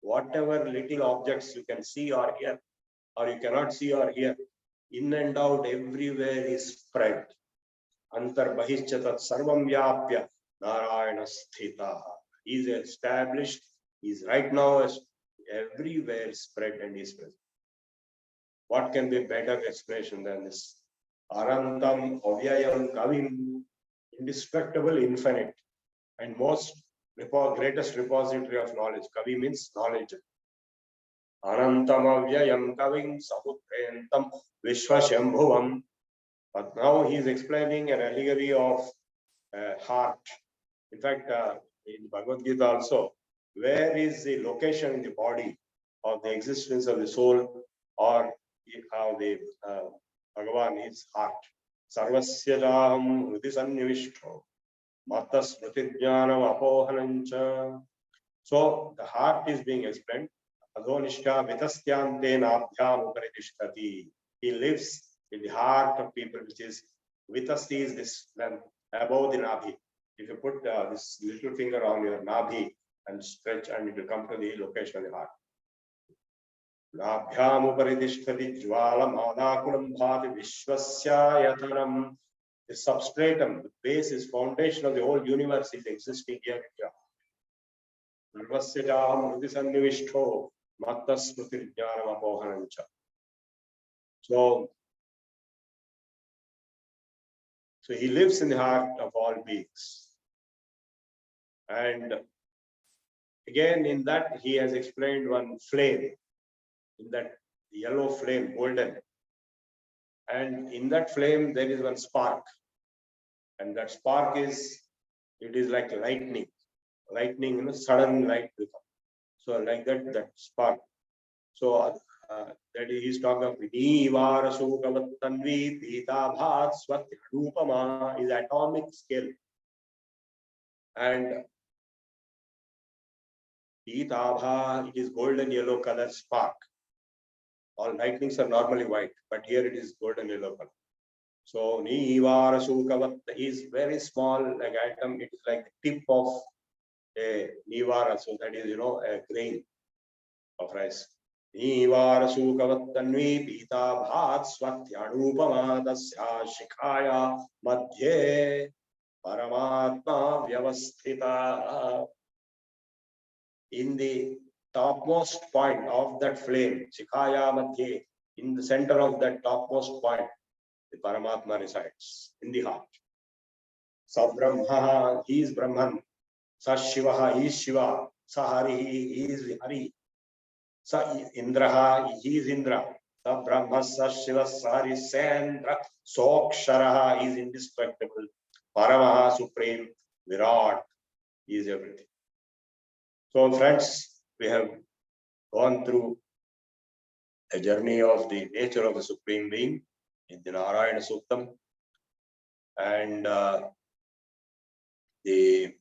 Whatever little objects you can see or hear, or you cannot see or hear, in and out, everywhere is spread. Antar Bahishchatat Sarvam Vyapya Narayana Sthita. He is established, he is right now everywhere spread and is present. What can be a better explanation than this? Arantam Avyayam Kavim, indestructible, infinite, and greatest repository of knowledge. Kavi means knowledge. Anantam Avyayam Kavim Samudrentam Vishwashambhuvam. But now he is explaining an allegory of heart. In fact, in Bhagavad Gita also, where is the location in the body of the existence of the soul, or how the Bhagavan is heart? Sarvasya jaham hridi sannivishto mata smriti jnanam apohanancha. So the heart is being explained. Adonishka vitastyante nabhyam uparitishthati. He lives in the heart of people, which is vitasti is this above the nabhi. If you put this little finger on your nabhi and stretch, and it will come to the location of the heart. Nabhyam uparitishthati jwalam adakulam bhati vishwasya yataram. The substratum, the basis, foundation of the whole universe is existing here. Sarvasya jaham hridi sannivishto matta smriti jnanam apohanancha. So he lives in the heart of all beings. And again, in that he has explained one flame, in that yellow flame, golden. And in that flame, there is one spark. And that spark is, it is like lightning. Lightning, sudden light. So like that spark. So that he is talking of Nivara Sukavatanvi Pita Bhat Swati Rupama is atomic scale. And Pitabha, it is golden yellow color spark. All lightnings are normally white, but here it is golden yellow color. So Nivara Sukavatta is very small, like atom. It is like the tip of a Nivara. So that is, a grain of rice. Nivara Sukavatanvi Pita Bhat Swatyadupama Tasya Shikhaya Madhye Paramatma Vyavasthita. In the topmost point of that flame, Shikhaya Madhye, in the center of that topmost point, the Paramatma resides in the heart. Sa Brahma, he is Brahman. Sa Shiva, he is Shiva. Sa Hari, he is Hari. Sa Indraha, he is Indra. Sa Brahma, Sa Shiva, Sa Hari, Sandra. Soksharaha, he is indestructible. Paramaha, supreme. Virat, he is everything. So friends, we have gone through a journey of the nature of the Supreme Being in the Narayana Suktam, and the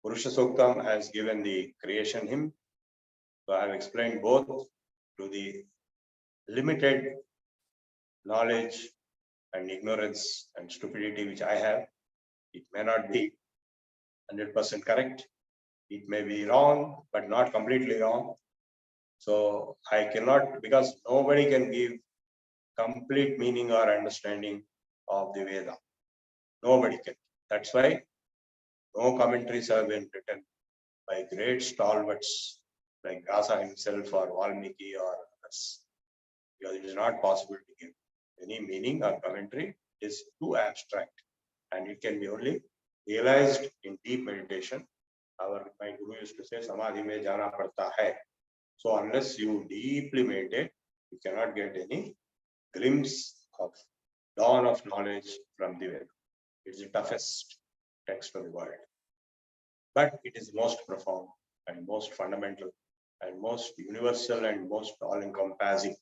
Purusha Suktam has given the creation hymn. So I have explained both to the limited knowledge and ignorance and stupidity which I have. It may not be 100% correct. It may be wrong, but not completely wrong. So I cannot, because nobody can give complete meaning or understanding of the Veda. Nobody can. That's why no commentaries have been written by great stalwarts like Vyasa himself or Valmiki or others, because it is not possible to give any meaning or commentary. It is too abstract, and it can be only realized in deep meditation. My guru used to say, Samadhi mein jana padta hai. So unless you deeply meditate, you cannot get any glimpse of dawn of knowledge from the Veda. It's the toughest text of the world, but it is most profound and most fundamental and most universal and most all-encompassing.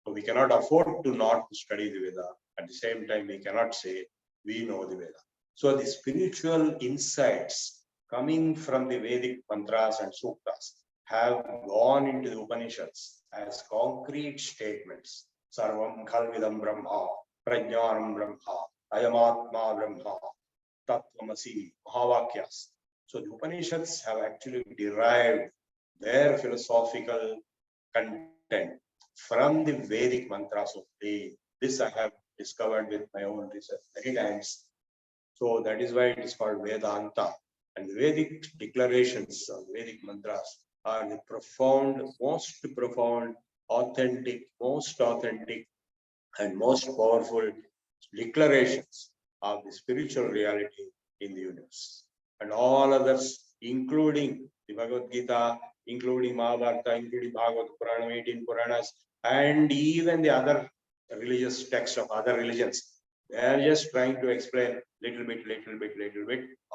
So we cannot afford to not study the Veda. At the same time, we cannot say we know the Veda. So the spiritual insights coming from the Vedic mantras and suktas have gone into the Upanishads as concrete statements. Sarvam Khalvidam Brahma, Prajnanam Brahma, Ayamatma Brahma, Tattvamasi, Mahavakyas. So the Upanishads have actually derived their philosophical content from the Vedic mantras only. This I have discovered with my own research many times. So that is why it is called Vedanta. And Vedic declarations of Vedic mantras are the most profound, authentic, and most powerful declarations of the spiritual reality in the universe. And all others, including the Bhagavad Gita, including Mahabharata, including Bhagavad Purana, 18 Puranas, and even the other religious texts of other religions, they are just trying to explain little bit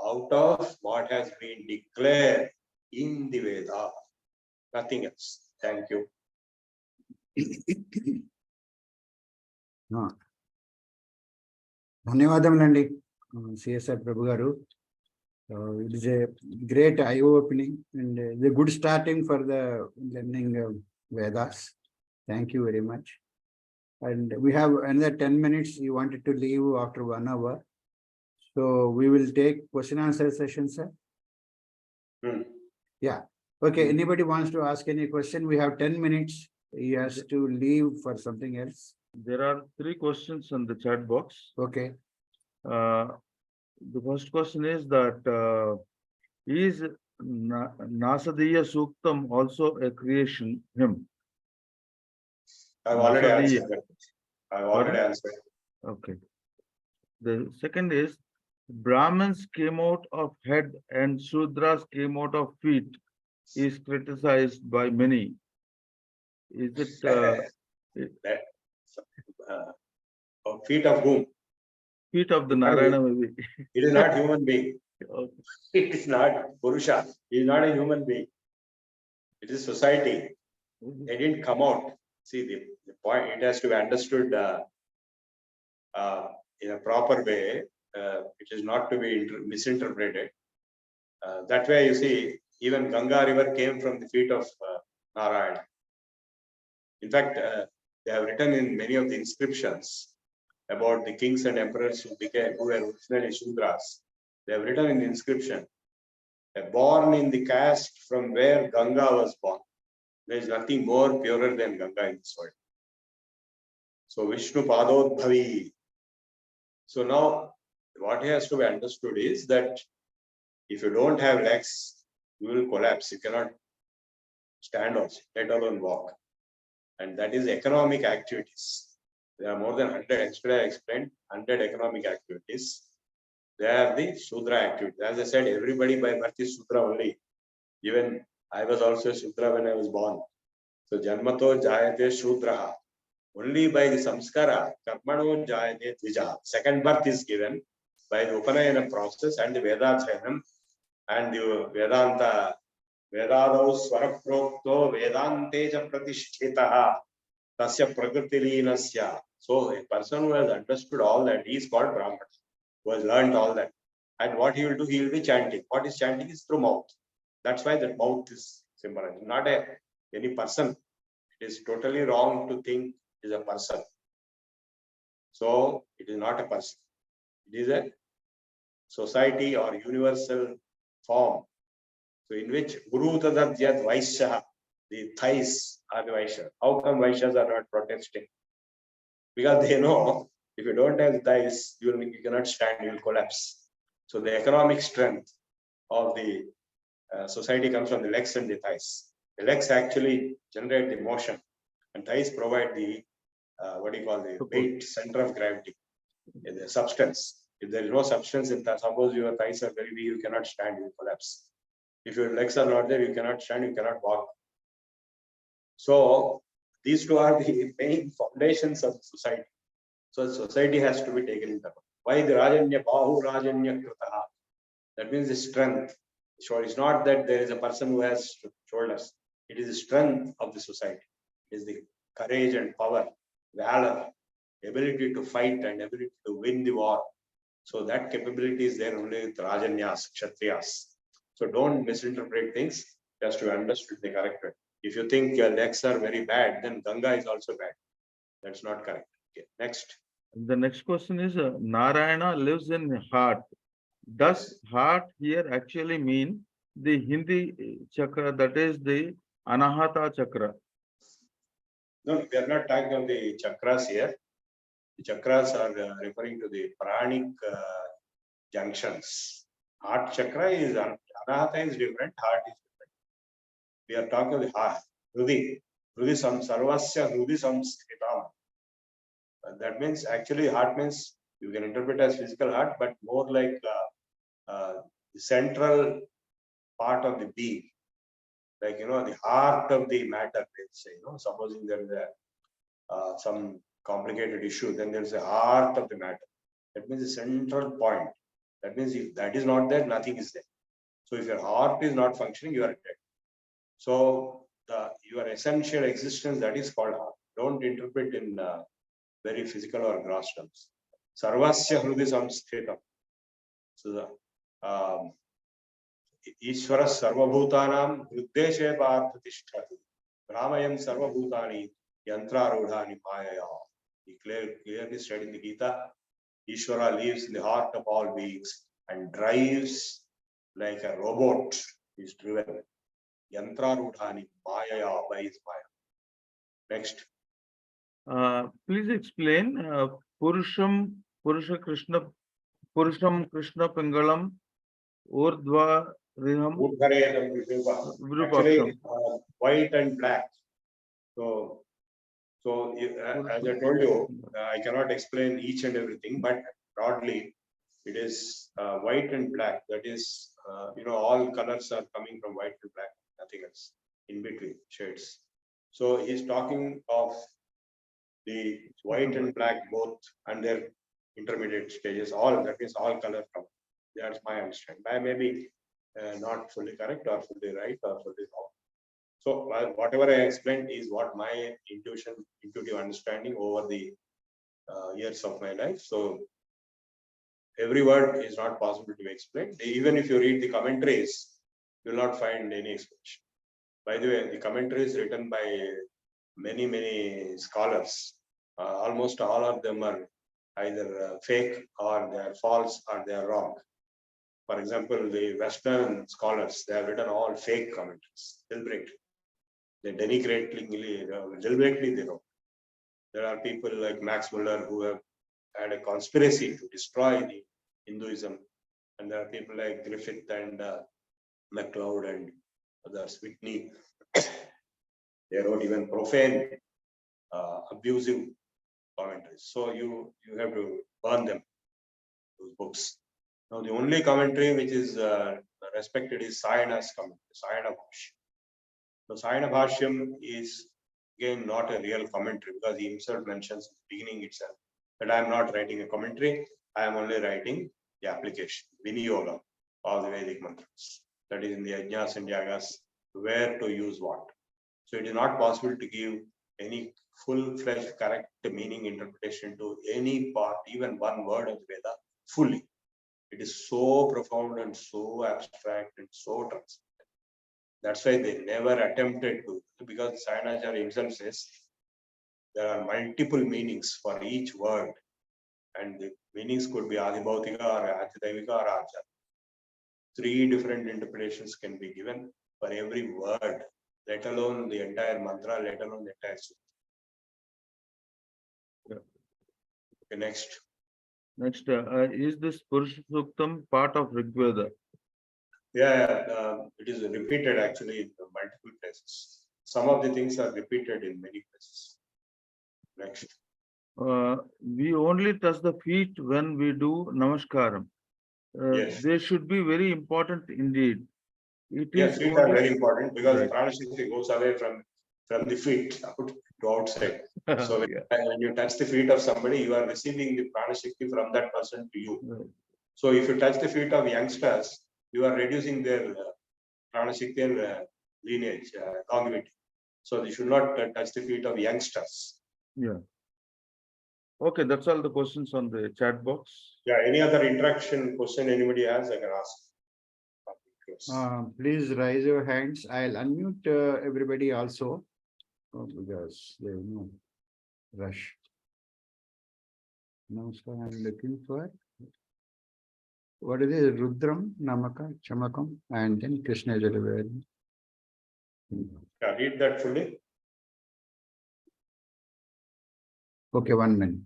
out of what has been declared in the Veda. Nothing else. Thank you. ధన్యవాదములండి CSR ప్రభు గారు. It is a great eye-opening and a good starting for the learning Vedas. Thank you very much. And we have another 10 minutes. You wanted to leave after 1 hour. So we will take question answer session, sir. Yeah. Okay. Anybody wants to ask any question? We have 10 minutes. He has to leave for something else. There are 3 questions on the chat box. Okay. The first question is that is Nasadiya Suktam also a creation hymn? I've already answered that. I've already answered. Okay. The second is Brahmins came out of head and Shudras came out of feet is criticized by many. Is it Feet of whom? Feet of the Narayana maybe? It is not human being. Okay. It is not Purusha. He is not a human being. It is society. They didn't come out. See, the point, it has to be understood in a proper way. It is not to be misinterpreted. That way, you see, even Ganga river came from the feet of Narayana. In fact, they have written in many of the inscriptions about the kings and emperors who were originally Shudras. They have written in the inscription, born in the caste from where Ganga was born. There is nothing more purer than Ganga in this world. So Vishnu Padodbhavi. So now what has to be understood is that if you don't have legs, you will collapse. You cannot stand also, let alone walk. And that is economic activities. There are more than 100, yesterday I explained, 100 economic activities. They are the Shudra activities. As I said, everybody by birth is Shudra only. Even I was also a Shudra when I was born. So Janmato Jayate Shudra. Only by the Samskara, Karmano Jayate Dvija. Second birth is given by the Upanayana process and the Vedachyanam and the Vedanta. Vedadau Swaraprokto Vedanteja Pratishtitaha Tasya Prakritilinasya. So a person who has understood all that, he is called Brahmana, who has learned all that. And what he will do, he will be chanting. What is chanting is through mouth. That's why that mouth is symbolized. Not any person. It is totally wrong to think it is a person. So it is not a person. It is a society or universal form. So in which Guru Tadadyat Vaishya, the thighs are the Vaishya. How come Vaishyas are not protesting? Because they know if you don't have the thighs, you cannot stand, you will collapse. So the economic strength of the society comes from the legs and the thighs. The legs actually generate the motion, and thighs provide the the weight center of gravity, the substance. If there is no substance in that, suppose your thighs are very weak, you cannot stand, you will collapse. If your legs are not there, you cannot stand, you cannot walk. So these two are the main foundations of society. So society has to be taken into account. Why the Rajanya Bahu Rajanya Kritaha? That means the strength. So it's not that there is a person who has shoulders. It is the strength of the society. It is the courage and power, valor, ability to fight and ability to win the war. So that capability is there only with Rajanyas, Kshatriyas. So don't misinterpret things, just to understand the correct way. If you think your legs are very bad, then Ganga is also bad. That's not correct. Okay, next. The next question is Narayana lives in heart. Does heart here actually mean the Hindi chakra, that is the Anahata chakra? No, we are not talking of the chakras here. The chakras are referring to the pranic junctions. Heart chakra is anahata is different, heart is different. We are talking of the heart, Hrudi. Sarvasya Hrudi Samskritam. That means actually heart means you can interpret as physical heart, but more like the central part of the being. Like, the heart of the matter, let's say, supposing there is some complicated issue, then there's a heart of the matter. That means the central point. That means if that is not there, nothing is there. So if your heart is not functioning, you are dead. So your essential existence, that is called heart. Don't interpret in very physical or gross terms. Sarvasya Hrudi Samskritam. So Ishvara Sarvabhutanam Hriddeshe Partha Tishtati. Brahmayam Sarvabhutani Yantrarudhani Maya. He clearly said in the Gita, Ishvara lives in the heart of all beings and drives like a robot is driven. Yantrarudhani Maya by his Maya. Next. Please explain Purusham Krishna Pingalam Urdhva Riham Actually, white and black. So as I told you, I cannot explain each and everything, but broadly, it is white and black. That is, all colors are coming from white to black, nothing else in between shades. So he's talking of the white and black both and their intermediate stages. All that means all color come. That's my understanding. I may be not fully correct or fully right or fully wrong. So whatever I explained is what my intuitive understanding over the years of my life. So every word is not possible to be explained. Even if you read the commentaries, you will not find any explanation. By the way, the commentaries written by many scholars, almost all of them are either fake or they are false or they are wrong. For example, the Western scholars, they have written all fake commentaries, deliberately. They deliberately they wrote. There are people like Max Muller who have had a conspiracy to destroy the Hinduism. And there are people like Griffith and MacLeod and others, Whitney. They wrote even profane, abusive commentaries. So you have to burn them, those books. Now the only commentary which is respected is Sayana's commentary, Sayana Bhashyam. So Sayana Bhashyam is again not a real commentary because he himself mentions in the beginning itself that I am not writing a commentary, I am only writing the application, Viniyoga of the Vedic mantras. That is in the Yajnas and Yagas, where to use what. So it is not possible to give any full-fledged correct meaning interpretation to any part, even one word of the Veda fully. It is so profound and so abstract and so transcendent. That's why they never attempted to, because Sayanacharya himself says there are multiple meanings for each word, and the meanings could be Adibhautika or Adidevika or Arja. 3 different interpretations can be given for every word, let alone the entire mantra, let alone the entire sutra. Yeah. Okay, next. Next, is this Purusha Suktam part of Rigveda? Yeah, it is repeated actually in multiple places. Some of the things are repeated in many places. Next. We only touch the feet when we do Namaskaram. Yes. They should be very important indeed. Yes, feet are very important because the prana shakti goes away from the feet out to outside. So when you touch the feet of somebody, you are receiving the prana shakti from that person to you. Right. So if you touch the feet of youngsters, you are reducing their prana shakti and lineage, longevity. So they should not touch the feet of youngsters. Yeah. Okay, that's all the questions on the chat box. Yeah, any other interaction question anybody has, I can ask. Please raise your hands. I'll unmute everybody also because there is no rush. Namaskar, I'm looking for what is it? Rudram, Namaka, Chamakam, and then Krishna Jalavari. Yeah, read that fully. Okay, 1 minute.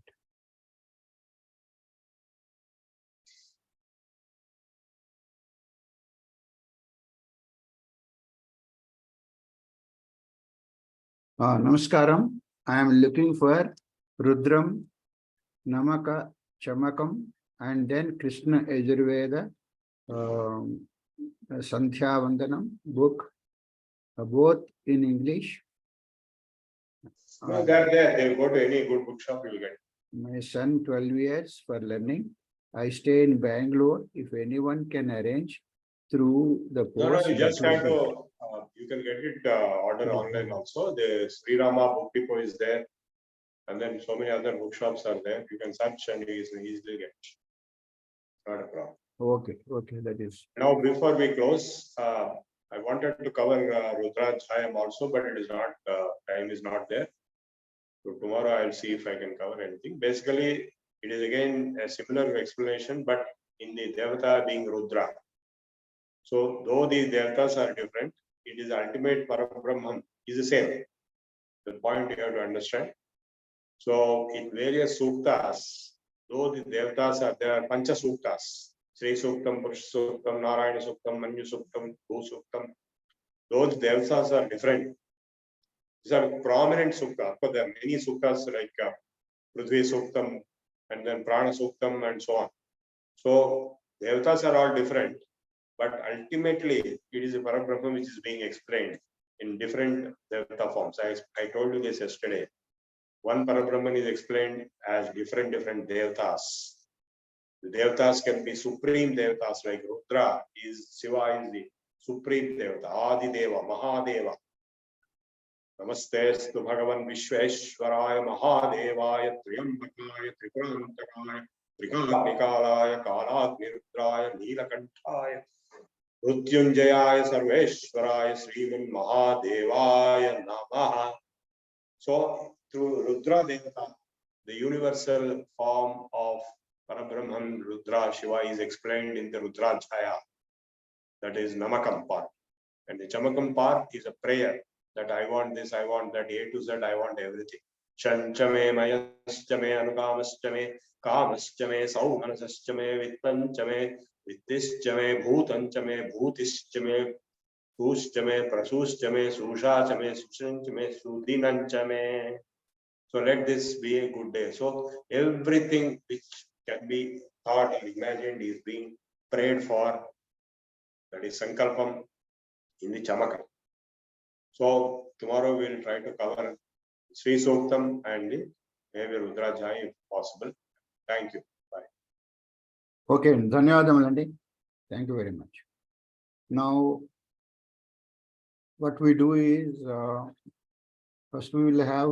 Namaskaram. I am looking for Rudram, Namaka, Chamakam, and then Krishna Yajurveda, Santhya Vandanam book, both in English. No, they're there. They'll go to any good bookshop, you'll get. My son, 12 years for learning. I stay in Bangalore. If anyone can arrange through the No, no, post. you just that have would to, you can get it order online also. The Sri Rama Book Depot is there. And then so many other bookshops are there. You can search and easily get. Not a problem. Okay, okay, that is. Now, before we close, I wanted to cover Rudrajayam also, but it is not, time is not there. So tomorrow I'll see if I can cover anything. Basically, it is again a similar explanation, but in the Devata being Rudra. So though the Devatas are different, it is ultimate Parabrahman is the same. The point you have to understand. So in various suktas, though the Devatas are there, are Pancha Suktas. Sri Suktam, Purusha Suktam, Narayana Suktam, Manju Suktam, Bhu Suktam. Those Devatas are different. These are prominent suktas. But there are many suktas like Prithvi Suktam and then Prana Suktam and so on. So Devatas are all different. But ultimately, it is a Parabrahma which is being explained in different Devata forms. I told you this yesterday. One Parabrahman is explained as different Devatas. The Devatas can be supreme Devatas like Rudra is Shiva is the supreme Devata, Adi Deva, Mahadeva. Namaste Stu Bhagavan Vishweshwaraya Mahadevaya Triyambakaya Tripurantakaya Trikagnikalaya Kaladnirudraya Neelakanthaya Mrutyunjayaya Sarveshwaraya Sriman Mahadevaya Namaha. So through Rudra Devata, the universal form of Parabrahman Rudra Shiva is explained in the Rudrajaya. That is Namakam part. And the Chamakam part is a prayer that I want this, I want that, A to Z, I want everything. Chanchame, Mayaschame, Anukamaschame, Kamaschame, Saumanasachame, Vittanchame, Vittischame, Bhutanchame, Bhutischame, Suschame, Prasuschame, Sushachame, Sushanchame, Sudinanchame. So let this be a good day. So everything which can be thought and imagined is being prayed for. That is Sankalpam in the Chamaka. So tomorrow we will try to cover Sri Suktam and the maybe Rudrajaya if possible. Thank you. Bye. Okay, Dhanyavadamalandi. Thank you very much. Now, what we do is, first we will have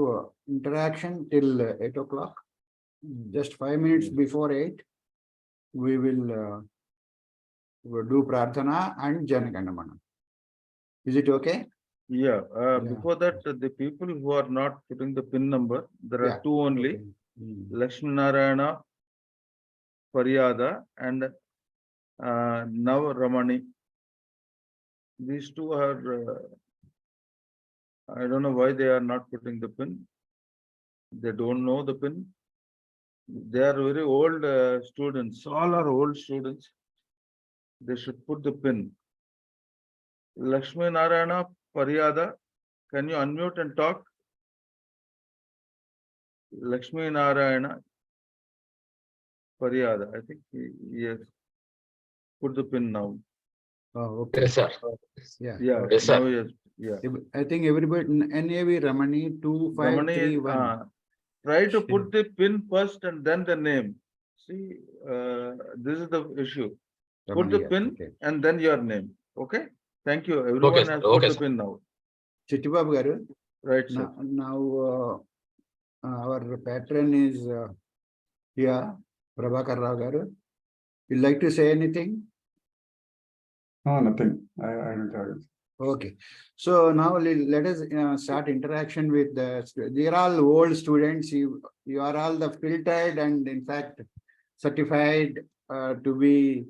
interaction till 8 o'clock. Just 5 minutes before 8, we will do Prarthana and Janagandamana. Is it okay? Yeah, before that, the people who are not putting the PIN number, there are two only, Okay. Lakshmi Narayana Paryada and Nav Ramani. These two are, I don't know why they are not putting the PIN. They don't know the PIN. They are very old students. All are old students. They should put the PIN. Lakshmi Narayana Paryada, can you unmute and talk? Lakshmi Narayana Paryada, I think he has put the PIN now. Oh, okay. Yes, sir. Yeah. Yeah, okay. Yes, sir. now yes, yeah. I think everybody, NAV Ramani 2531. Try to put the PIN first and then the name. See, this is the issue. Put the Ramani, PIN okay. and then your name. Okay. Thank you. Everyone sir. has Okay, put the sir. PIN now. Chittibabu garu, Right, sir. now our patron is here, Prabhakar Rao garu. You'd like to say anything? No, nothing. I don't have it. Okay, so now let us start interaction with they are all old students. You are all the filtered and in fact certified to be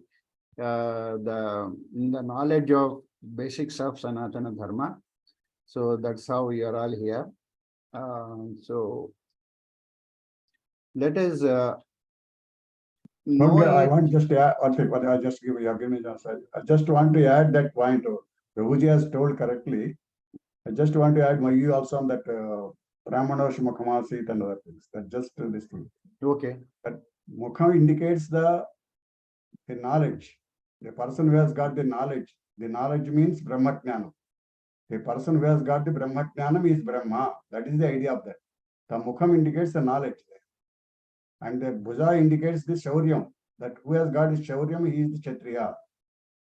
in the knowledge of basics of Sanatana Dharma. So that's how you are all here. So let us Okay, I know want just to add, one thing, what I just give you, give me just, I just want to add that point. Prabhuji has told correctly. I just want to add my view also on that Brahmanosh Mukhamasit and other things. That just this thing. okay, Mukha indicates the knowledge. The person who has got the knowledge. The knowledge means Brahmatjnana. The person who has got the Brahmatjnanam is Brahma. That is the idea of that. The Mukham indicates the knowledge. And the Bhuja indicates the Shauryam. That who has got the Shauryam, he is the Kshatriya.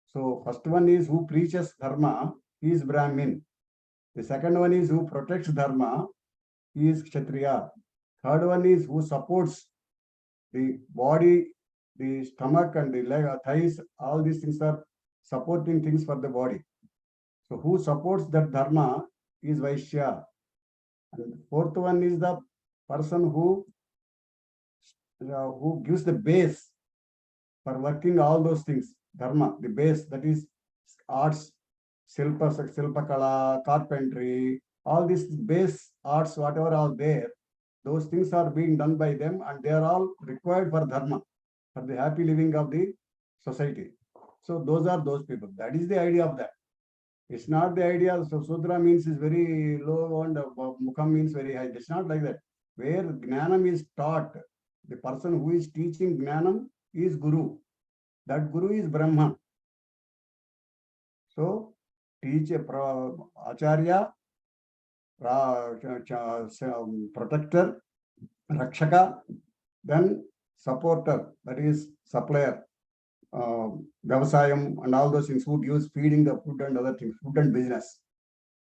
So first one is who preaches Dharma, he is Brahmin. The second one is who protects Dharma, he is Kshatriya. Third one is who supports the body, the stomach and the leg, thighs, all these things are supporting things for the body. So who supports that Dharma is Vaishya. And fourth one is the person who gives the base for working all those things. Dharma, the base, that is arts, Silpakala, carpentry, all these base arts, whatever are there, those things are being done by them and they are all required for Dharma, for the happy living of the society. So those are those people. That is the idea of that. It's not the idea. So Sudra means is very low and Mukham means very high. It's not like that. Where Gnanam is taught, the person who is teaching Gnanam is Guru. That Guru is Brahma. So teach a Acharya, protector, Rakshaka, then supporter, that is supplier, Vyavasayam and all those things, who gives feeding the food and other things, food and business.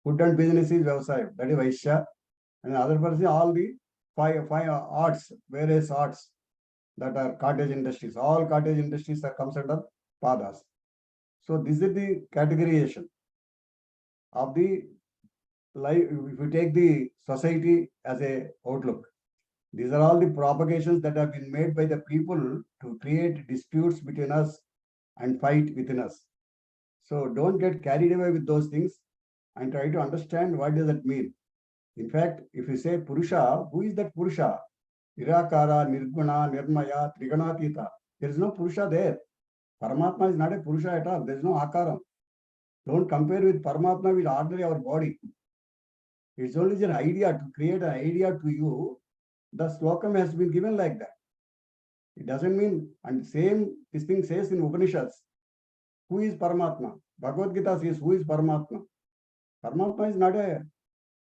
Food and business is Vyavasayam, that is Vaishya. And the other person, all the five arts, various arts that are cottage industries. All cottage industries are comes under Padas. So this is the categorization of the life. If you take the society as a outlook, these are all the propagations that have been made by the people to create disputes between us and fight within us. So don't get carried away with those things and try to understand what does that mean. In fact, if you say Purusha, who is that Purusha? Nirakara, Nirguna, Nirmaya, Triganatita. There is no Purusha there. Paramatma is not a Purusha at all. There is no Akaram. Don't compare with Paramatma with ordinary our body. It's only an idea, to create an idea to you. The slokam has been given like that. It doesn't mean, and same this thing says in Upanishads, who is Paramatma? Bhagavad Gita says, who is Paramatma? Paramatma is not a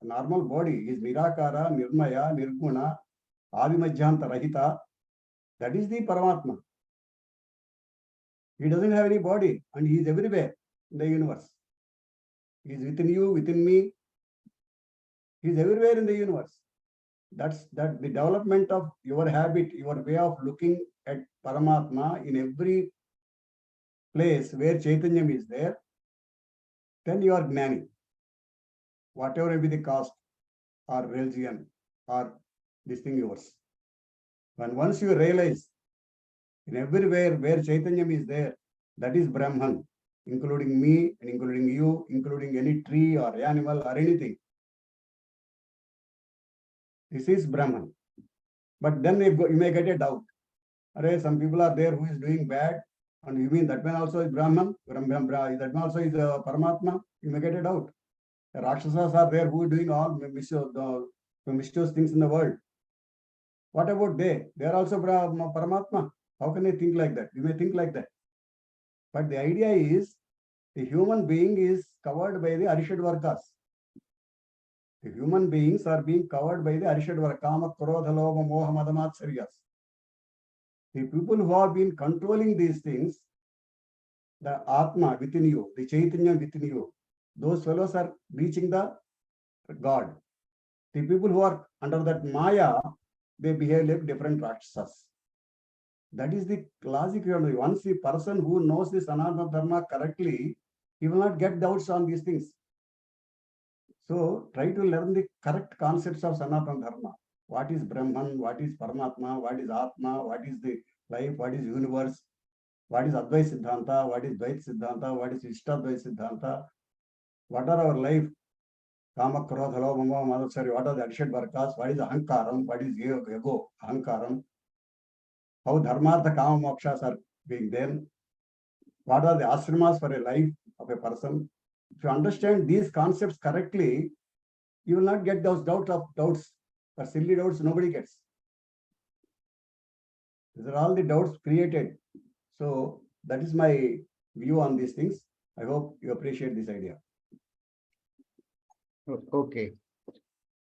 normal body. He is Nirakara, Nirmaya, Nirguna, Adimajyanta Rahita. That is the Paramatma. He doesn't have any body and he is everywhere in the universe. He is within you, within me. He is everywhere in the universe. That's the development of your habit, your way of looking at Paramatma in every place where Chaitanyam is there, then you are Gnani. Whatever may be the caste or religion or this thing yours. And once you realize in everywhere where Chaitanyam is there, that is Brahman, including me and including you, including any tree or animal or anything. This is Brahman. But then you may get a doubt. Some people are there who is doing bad, and you mean that man also is Brahman? That man also is Paramatma? You may get a doubt. The Rakshasas are there who are doing all mischievous things in the world. What about they? They are also Paramatma. How can they think like that? You may think like that. But the idea is, the human being is covered by the Arishad Vargas. The human beings are being covered by the Arishad Varga, Kama, Krodha, Lobha, Moha, Madamatsariyas. The people who have been controlling these things, the Atma within you, the Chaitanya within you, those fellows are reaching the God. The people who are under that Maya, they behave like different Rakshasas. That is the logic. Once the person who knows the Sanatana Dharma correctly, he will not get doubts on these things. So try to learn the correct concepts of Sanatana Dharma. What is Brahman? What is Paramatma? What is Atma? What is the life? What is universe? What is Advaita Siddhanta? What is Dvaita Siddhanta? What is Ishtadvaita Siddhanta? What are our life Kama, Krodha, Lobha, Madhusari, what are the additional varkas? What is Ahankaram? What is ego? Ahankaram. How Dharmartha, Kama, Mokshas are being there. What are the ashramas for a life of a person? If you understand these concepts correctly, you will not get those doubts. Or silly doubts nobody gets. These are all the doubts created. So that is my view on these things. I hope you appreciate this idea. Okay.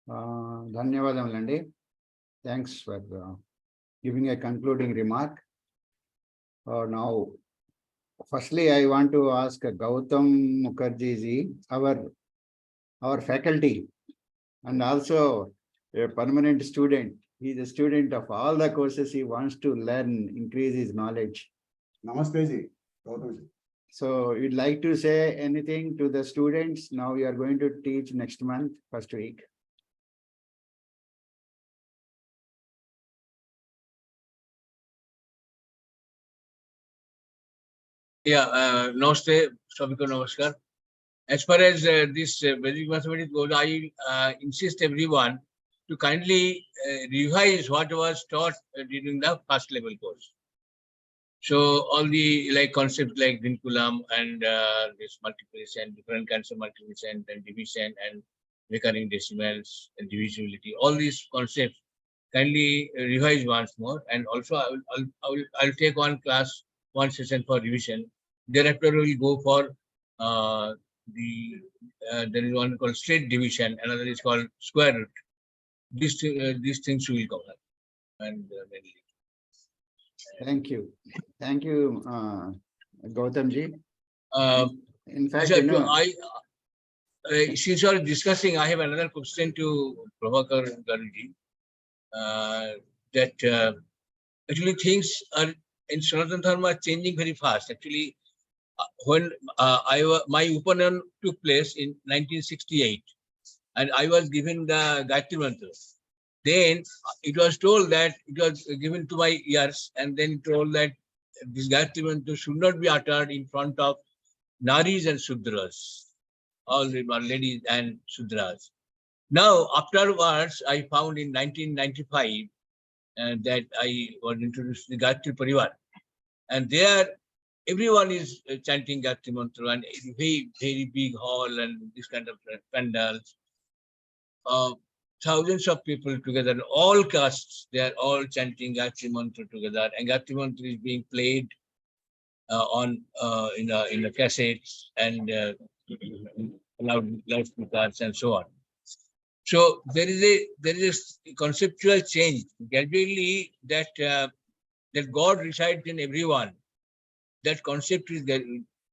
Dhanyavadamalandi. Thanks for giving a concluding remark. Now, firstly, I want to ask Gautam Mukherjee ji, our faculty, and also a permanent student. He is a student of all the courses he wants to learn, increase his knowledge. Namaste ji. Gautam ji. So you'd like to say anything to the students? Now you are going to teach next month, first week. Yeah, Namaste, Sabiko Namaskar. As far as this Vedic mathematics goes, I insist everyone to kindly revise what was taught during the first level course. So all the concepts like vinculum and this multiplication, different kinds of multiplication and division and recurring decimals and divisibility, all these concepts kindly revise once more. And also I'll take one class, one session for revision. Thereafter we'll go for there is one called straight division, another is called square root. These things we will cover. And Thank you. Thank you, Gautam ji. In fact, so you know, since you are discussing, I have another question to Prabhakar Garuji. That actually things are in Sanatana Dharma are changing very fast. Actually, when my Upanan took place in 1968, and I was given the Gayatri Mantra. Then it was told that it was given to my ears, and then told that this Gayatri Mantra should not be uttered in front of Naris and Sudras, all the ladies and Sudras. Now, afterwards, I found in 1995 that I was introduced to the Gayatri Parivar, and there everyone is chanting Gayatri Mantra, and a very, very big hall and this kind of pandals. Thousands of people together, all castes, they are all chanting Gayatri Mantra together, and Gayatri Mantra is being played in the cassettes and loudspeakers and so on. So there is a conceptual change gradually that that God resides in everyone. That concept is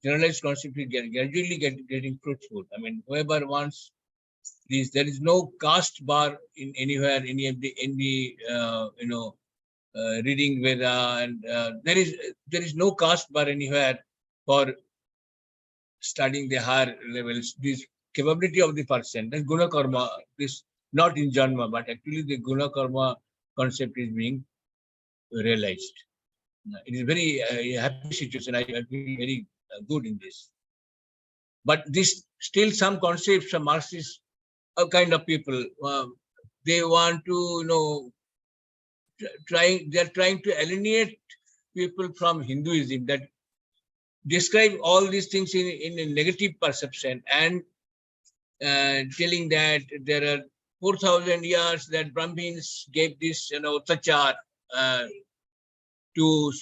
generalized concept is gradually getting fruitful. I mean, whoever wants this, there is no caste bar in anywhere, reading Veda, and there is no caste bar anywhere for studying the higher levels. This capability of the person, that guna karma, this not in janma, but actually the guna karma concept is being realized. It is very happy situation. I feel very good in this. But this still some concepts, some Marxist kind of people, they want to, they're trying to alienate people from Hinduism, that describe all these things in a negative perception, and telling that there are 4,000 years that Brahmins gave this, tachar to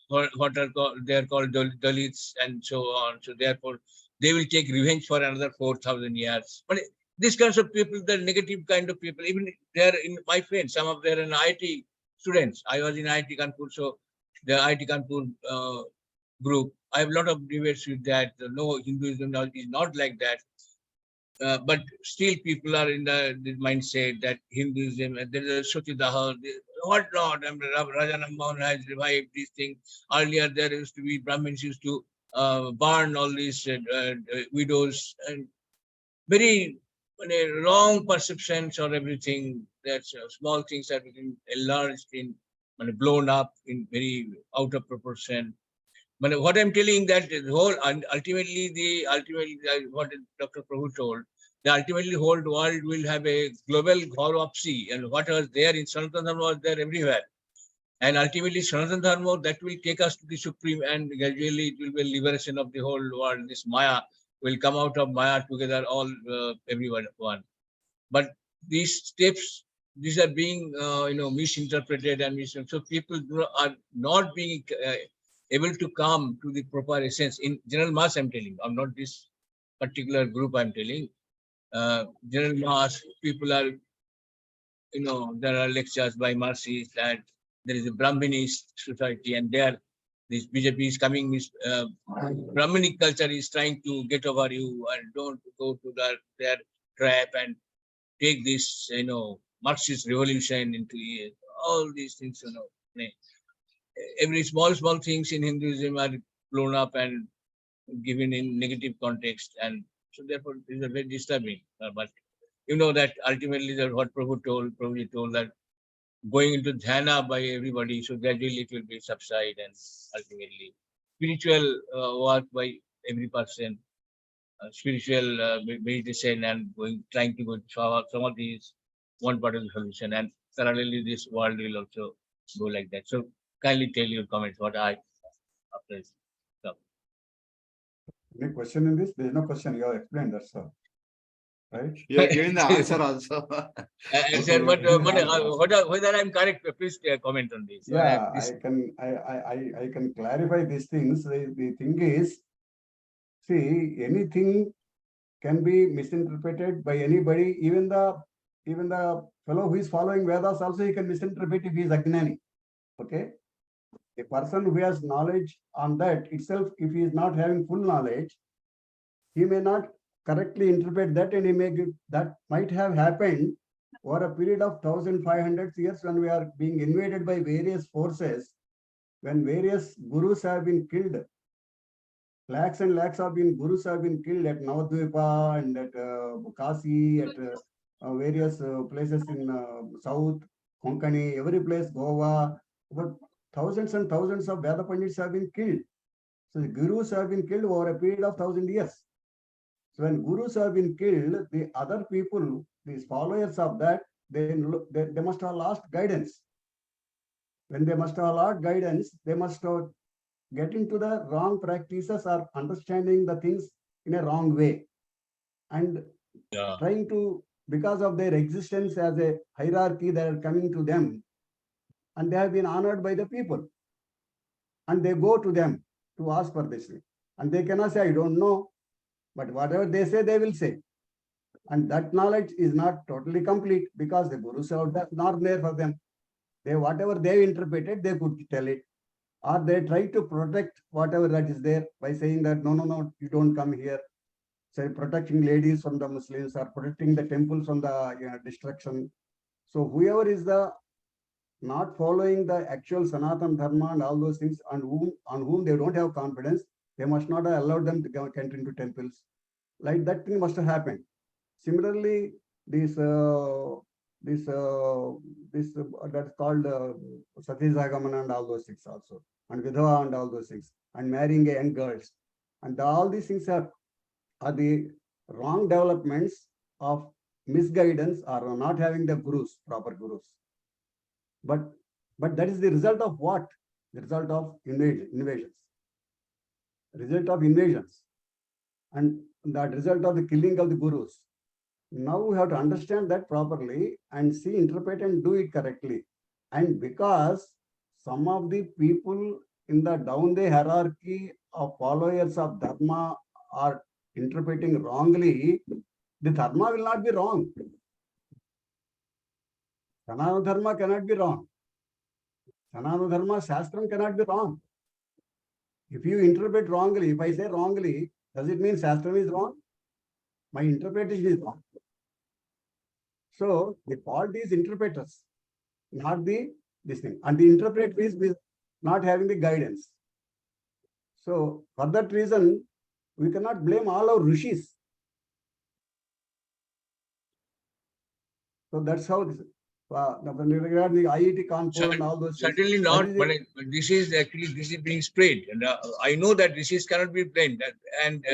what are called, they are called Dalits and so on. So therefore, they will take revenge for another 4,000 years. But these kinds of people, the negative kind of people, even they are in my friends, some of them are in IIT students. I was in IIT Kanpur, so the IIT Kanpur group, I have a lot of debates with that. No, Hinduism is not like that. But still people are in the mindset that Hinduism, there is a Sotidaha, what not? Raja Nammohan has revived these things. Earlier there used to be, Brahmins used to burn all these widows, and very wrong perceptions or everything. That small things are becoming enlarged in, blown up in very out of proportion. But what I'm telling that the whole, and ultimately what Dr. Prabhu told, The ultimately whole world will have a global Gauravapsi, and what was there in Sanatana Dharma was there everywhere. And ultimately, Sanatana Dharma, that will take us to the supreme, and gradually it will be a liberation of the whole world. This Maya will come out of Maya together, all everyone one. But these steps, these are being misinterpreted and so people are not being able to come to the proper essence. In general mass, I'm telling, I'm not this particular group, I'm telling. General mass, people are, there are lectures by Marxis that there is a Brahminist society, and there this BJP is coming, this Brahminic culture is trying to get over you, and don't go to their trap and take this, Marxist revolution into it. All these things, every small things in Hinduism are blown up and given in negative context, and so therefore it is very disturbing. But you know that ultimately that what Prabhu told that going into dhyana by everybody, so gradually it will be subside, and ultimately spiritual work by every person, spiritual meditation, and trying to go some of these one part of the solution, and parallelly this world will also go like that. So kindly tell your comments what I after this. Any question in this? There is no question. You have explained, that's all. Right? You are giving the answer also. Sir, but whether I'm correct, please comment on this. Yeah, I can clarify these things. The thing is, see, anything can be misinterpreted by anybody, even the fellow who is following Vedas also, he can misinterpret if he is Ajnani. Okay? A person who has knowledge on that itself, if he is not having full knowledge, he may not correctly interpret that, and he may give, that might have happened over a period of 1500 years when we are being invaded by various forces, when various gurus have been killed. Lakhs and lakhs of gurus have been killed at Navadvipa and at Kasi, at various places in South, Konkani, every place, Goa. But thousands and thousands of Veda Pandits have been killed. So the gurus have been killed over a period of 1000 years. So when gurus have been killed, the other people, these followers of that, they must have lost guidance. When they must have lost guidance, they must have get into the wrong practices or understanding the things in a wrong way. And trying to, because of their existence as a hierarchy that are coming to them, and they have been honored by the people. And they go to them to ask for this thing. And they cannot say, I don't know. But whatever they say, they will say. And that knowledge is not totally complete because the gurus are not there for them. Whatever they interpreted, they could tell it. Or they try to protect whatever that is there by saying that, no, you don't come here. Say, protecting ladies from the Muslims or protecting the temple from the destruction. So whoever is the not following the actual Sanatana Dharma and all those things, on whom they don't have confidence, they must not have allowed them to enter into temples. Like that thing must have happened. Similarly, this that's called Sati Zagamana and all those things also, and Vidhava and all those things, and marrying young girls, and all these things are the wrong developments of misguidance or not having the gurus, proper gurus. But that is the result of what? The result of invasions. Result of invasions. And that result of the killing of the gurus. Now we have to understand that properly and see, interpret and do it correctly. And because some of the people in the down the hierarchy of followers of Dharma are interpreting wrongly, the Dharma will not be wrong. Sanatana Dharma cannot be wrong. Sanatana Dharma, Shastram cannot be wrong. If you interpret wrongly, if I say wrongly, does it mean Shastram is wrong? My interpretation is wrong. So the fault is interpreters, not this thing. And the interpreter is not having the guidance. So for that reason, we cannot blame all our rishis. So that's how this. Regarding the IIT Kanpur and all those certainly things, not, but this is being spread, and I know that rishis cannot be blamed, and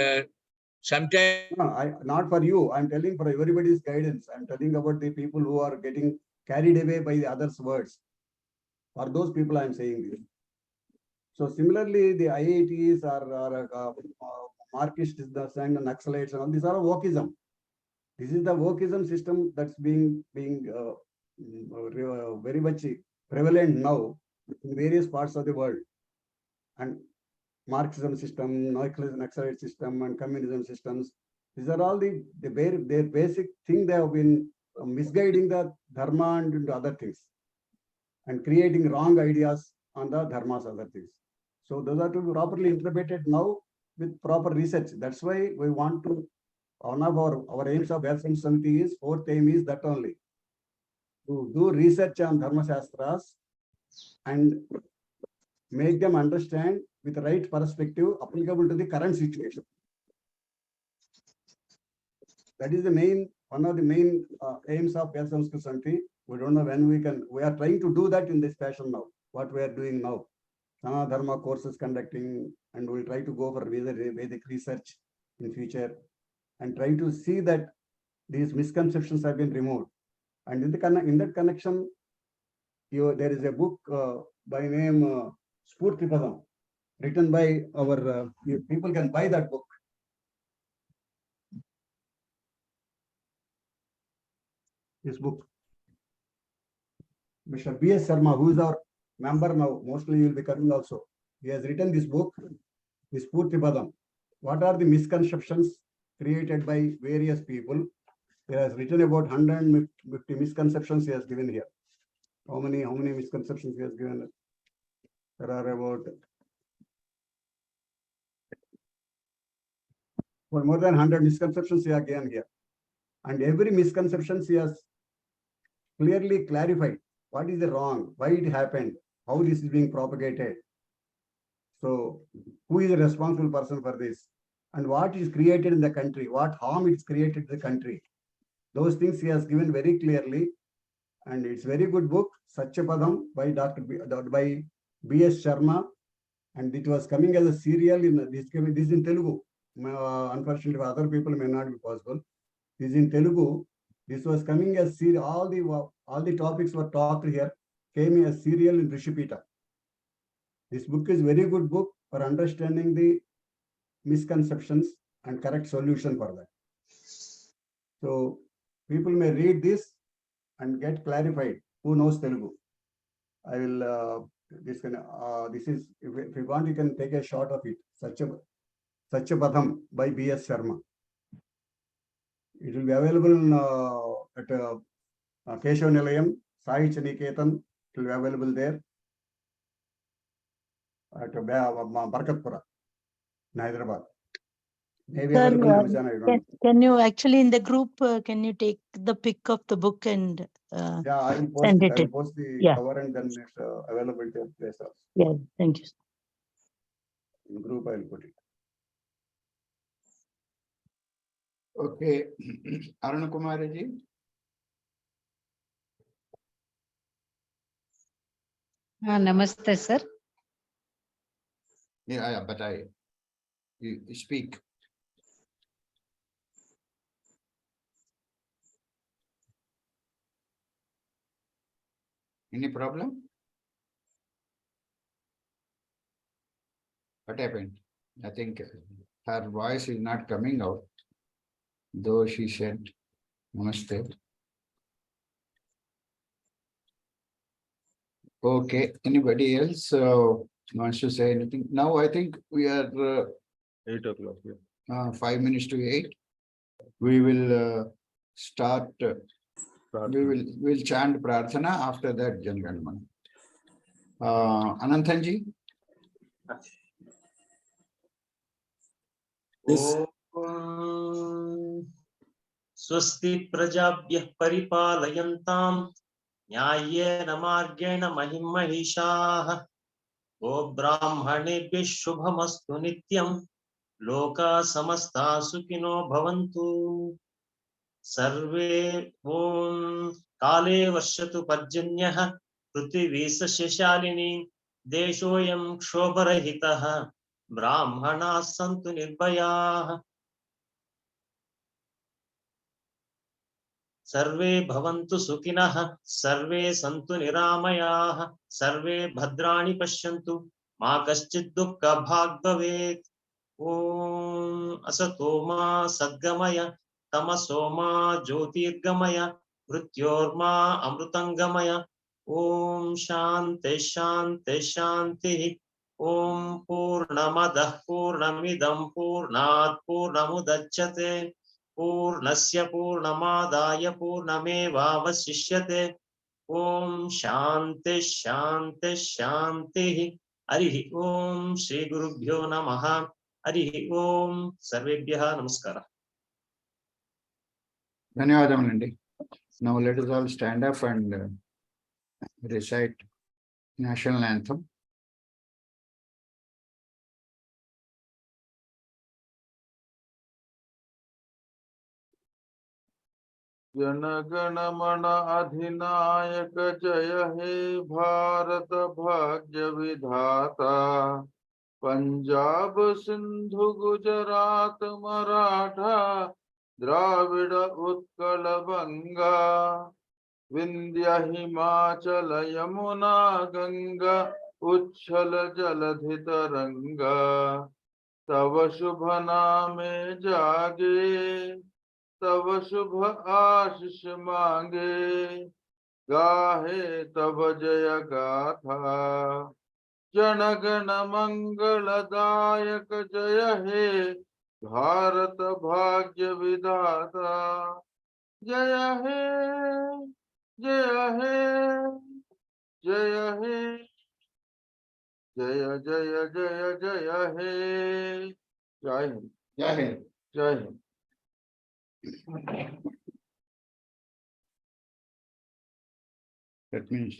sometimes No, not for you. I'm telling for everybody's guidance. I'm telling about the people who are getting carried away by the others' words. For those people, I'm saying this. So similarly, the IITs are Marxists and Naxalites and all these are wokeism. This is the wokeism system that's being very much prevalent now in various parts of the world. And Marxism system, Naxalite system, and communism systems. These are all their basic thing. They have been misguiding the dharma and other things, and creating wrong ideas on the dharmas, other things. So those are to be properly interpreted now with proper research. That's why we want to. One of our aims of Veda Samskruti is, fourth aim is that only, to do research on Dharma Shastras and make them understand with the right perspective applicable to the current situation. That is the one of the main aims of Veda Samskruti Samiti. We don't know when we are trying to do that in this fashion now, what we are doing now. Sana Dharma courses conducting, and we'll try to go for Vedic research in future, and try to see that these misconceptions have been removed. And in that connection, there is a book by name Spurti Padam, written by our people can buy that book. This book, Mr. B.S. Sharma, who is our member now, mostly he will be coming also. He has written this book, this Spurti Padam. What are the misconceptions created by various people? He has written about 150 misconceptions he has given here. How many misconceptions he has given? There are about more than 100 misconceptions he has given here. And every misconception he has clearly clarified what is the wrong, why it happened, how this is being propagated. So who is the responsible person for this? And what is created in the country, what harm it's created in the country. Those things he has given very clearly. And it's very good book, Satyapadam by by B.S. Sharma. And it was coming as a serial in this in Telugu. Unfortunately, other people may not be possible. This is in Telugu. This was coming as serial. All the topics were talked here, came as serial in Rishipita. This book is very good book for understanding the misconceptions and correct solution for that. So people may read this and get clarified. Who knows Telugu? I will. This is if you want, you can take a shot of it. Satyapadam by B.S. Sharma. It will be available at Keshav Nilayam, Sai Niketan. It will be available there at Barkatpura, Hyderabad. Maybe Sir, available in Amazon, I don't know. can you actually in the group, can you take the pic of the book and Yeah, I will post send it. it I will in? post the Yeah. cover and then it's available to place also. Yeah, thank you. In group, I will put it. Okay, Aruna Kumaraji. Namaste, sir. Yeah, but you speak. Any problem? What happened? I think her voice is not coming out, though she said namaste. Okay, anybody else wants to say anything? Now I think we are 8 o'clock. Yeah. 5 minutes to 8. We will start. We'll chant Prarthana. After that, Janganman. Ananthanji. स्वस्ति प्रजाभ्यः परिपालयन्तां न्याय्येन मार्गेण महिषाः गोब्राह्मणेभ्यः शुभमस्तु नित्यं लोकाः समस्ताः सुखिनो भवन्तु सर्वे ॐ काले वर्षतु पर्जन्यः पृथिवी सस्यशालिनी देशोऽयं क्षोभरहितः ब्राह्मणाः सन्तु निर्भयाः सर्वे भवन्तु सुखिनः सर्वे सन्तु निरामयाः सर्वे भद्राणि पश्यन्तु मा कश्चित् दुःखभाग् भवेत्। ॐ असतो मा सद्गमय तमसो मा ज्योतिर्गमय मृत्योर्मा अमृतङ्गमय। ॐ शान्ति शान्ति शान्तिः। ॐ पूर्णमदः पूर्णमिदं पूर्णात् पूर्णमुदच्यते पूर्णस्य पूर्णमादाय पूर्णमेवावशिष्यते। ॐ शान्ति शान्ति शान्तिः। हरिः ॐ श्री गुरुभ्यो नमः। हरिः ॐ सर्वेभ्यः नमस्कारः। ధన్యవాదములండి. Now let us all stand up and recite national anthem. जनगण मन अधिनायक जय हे भारत भाग्य विधाता पंजाब सिंधु गुजरात मराठा द्राविड़ उत्कल बंगा विंध्य हिमाचल यमुना गंगा उच्छल जलधि तरंगा तव शुभ नामे जागे तब शुभ आशीष मांगे गाहे तब जय गाथा जनगण मंगलदायक जय हे भारत भाग्य विधाता जय हे जय हे जय हे जय जय जय जय हे। जय हिंद Jai Hind. जय हिंद। That means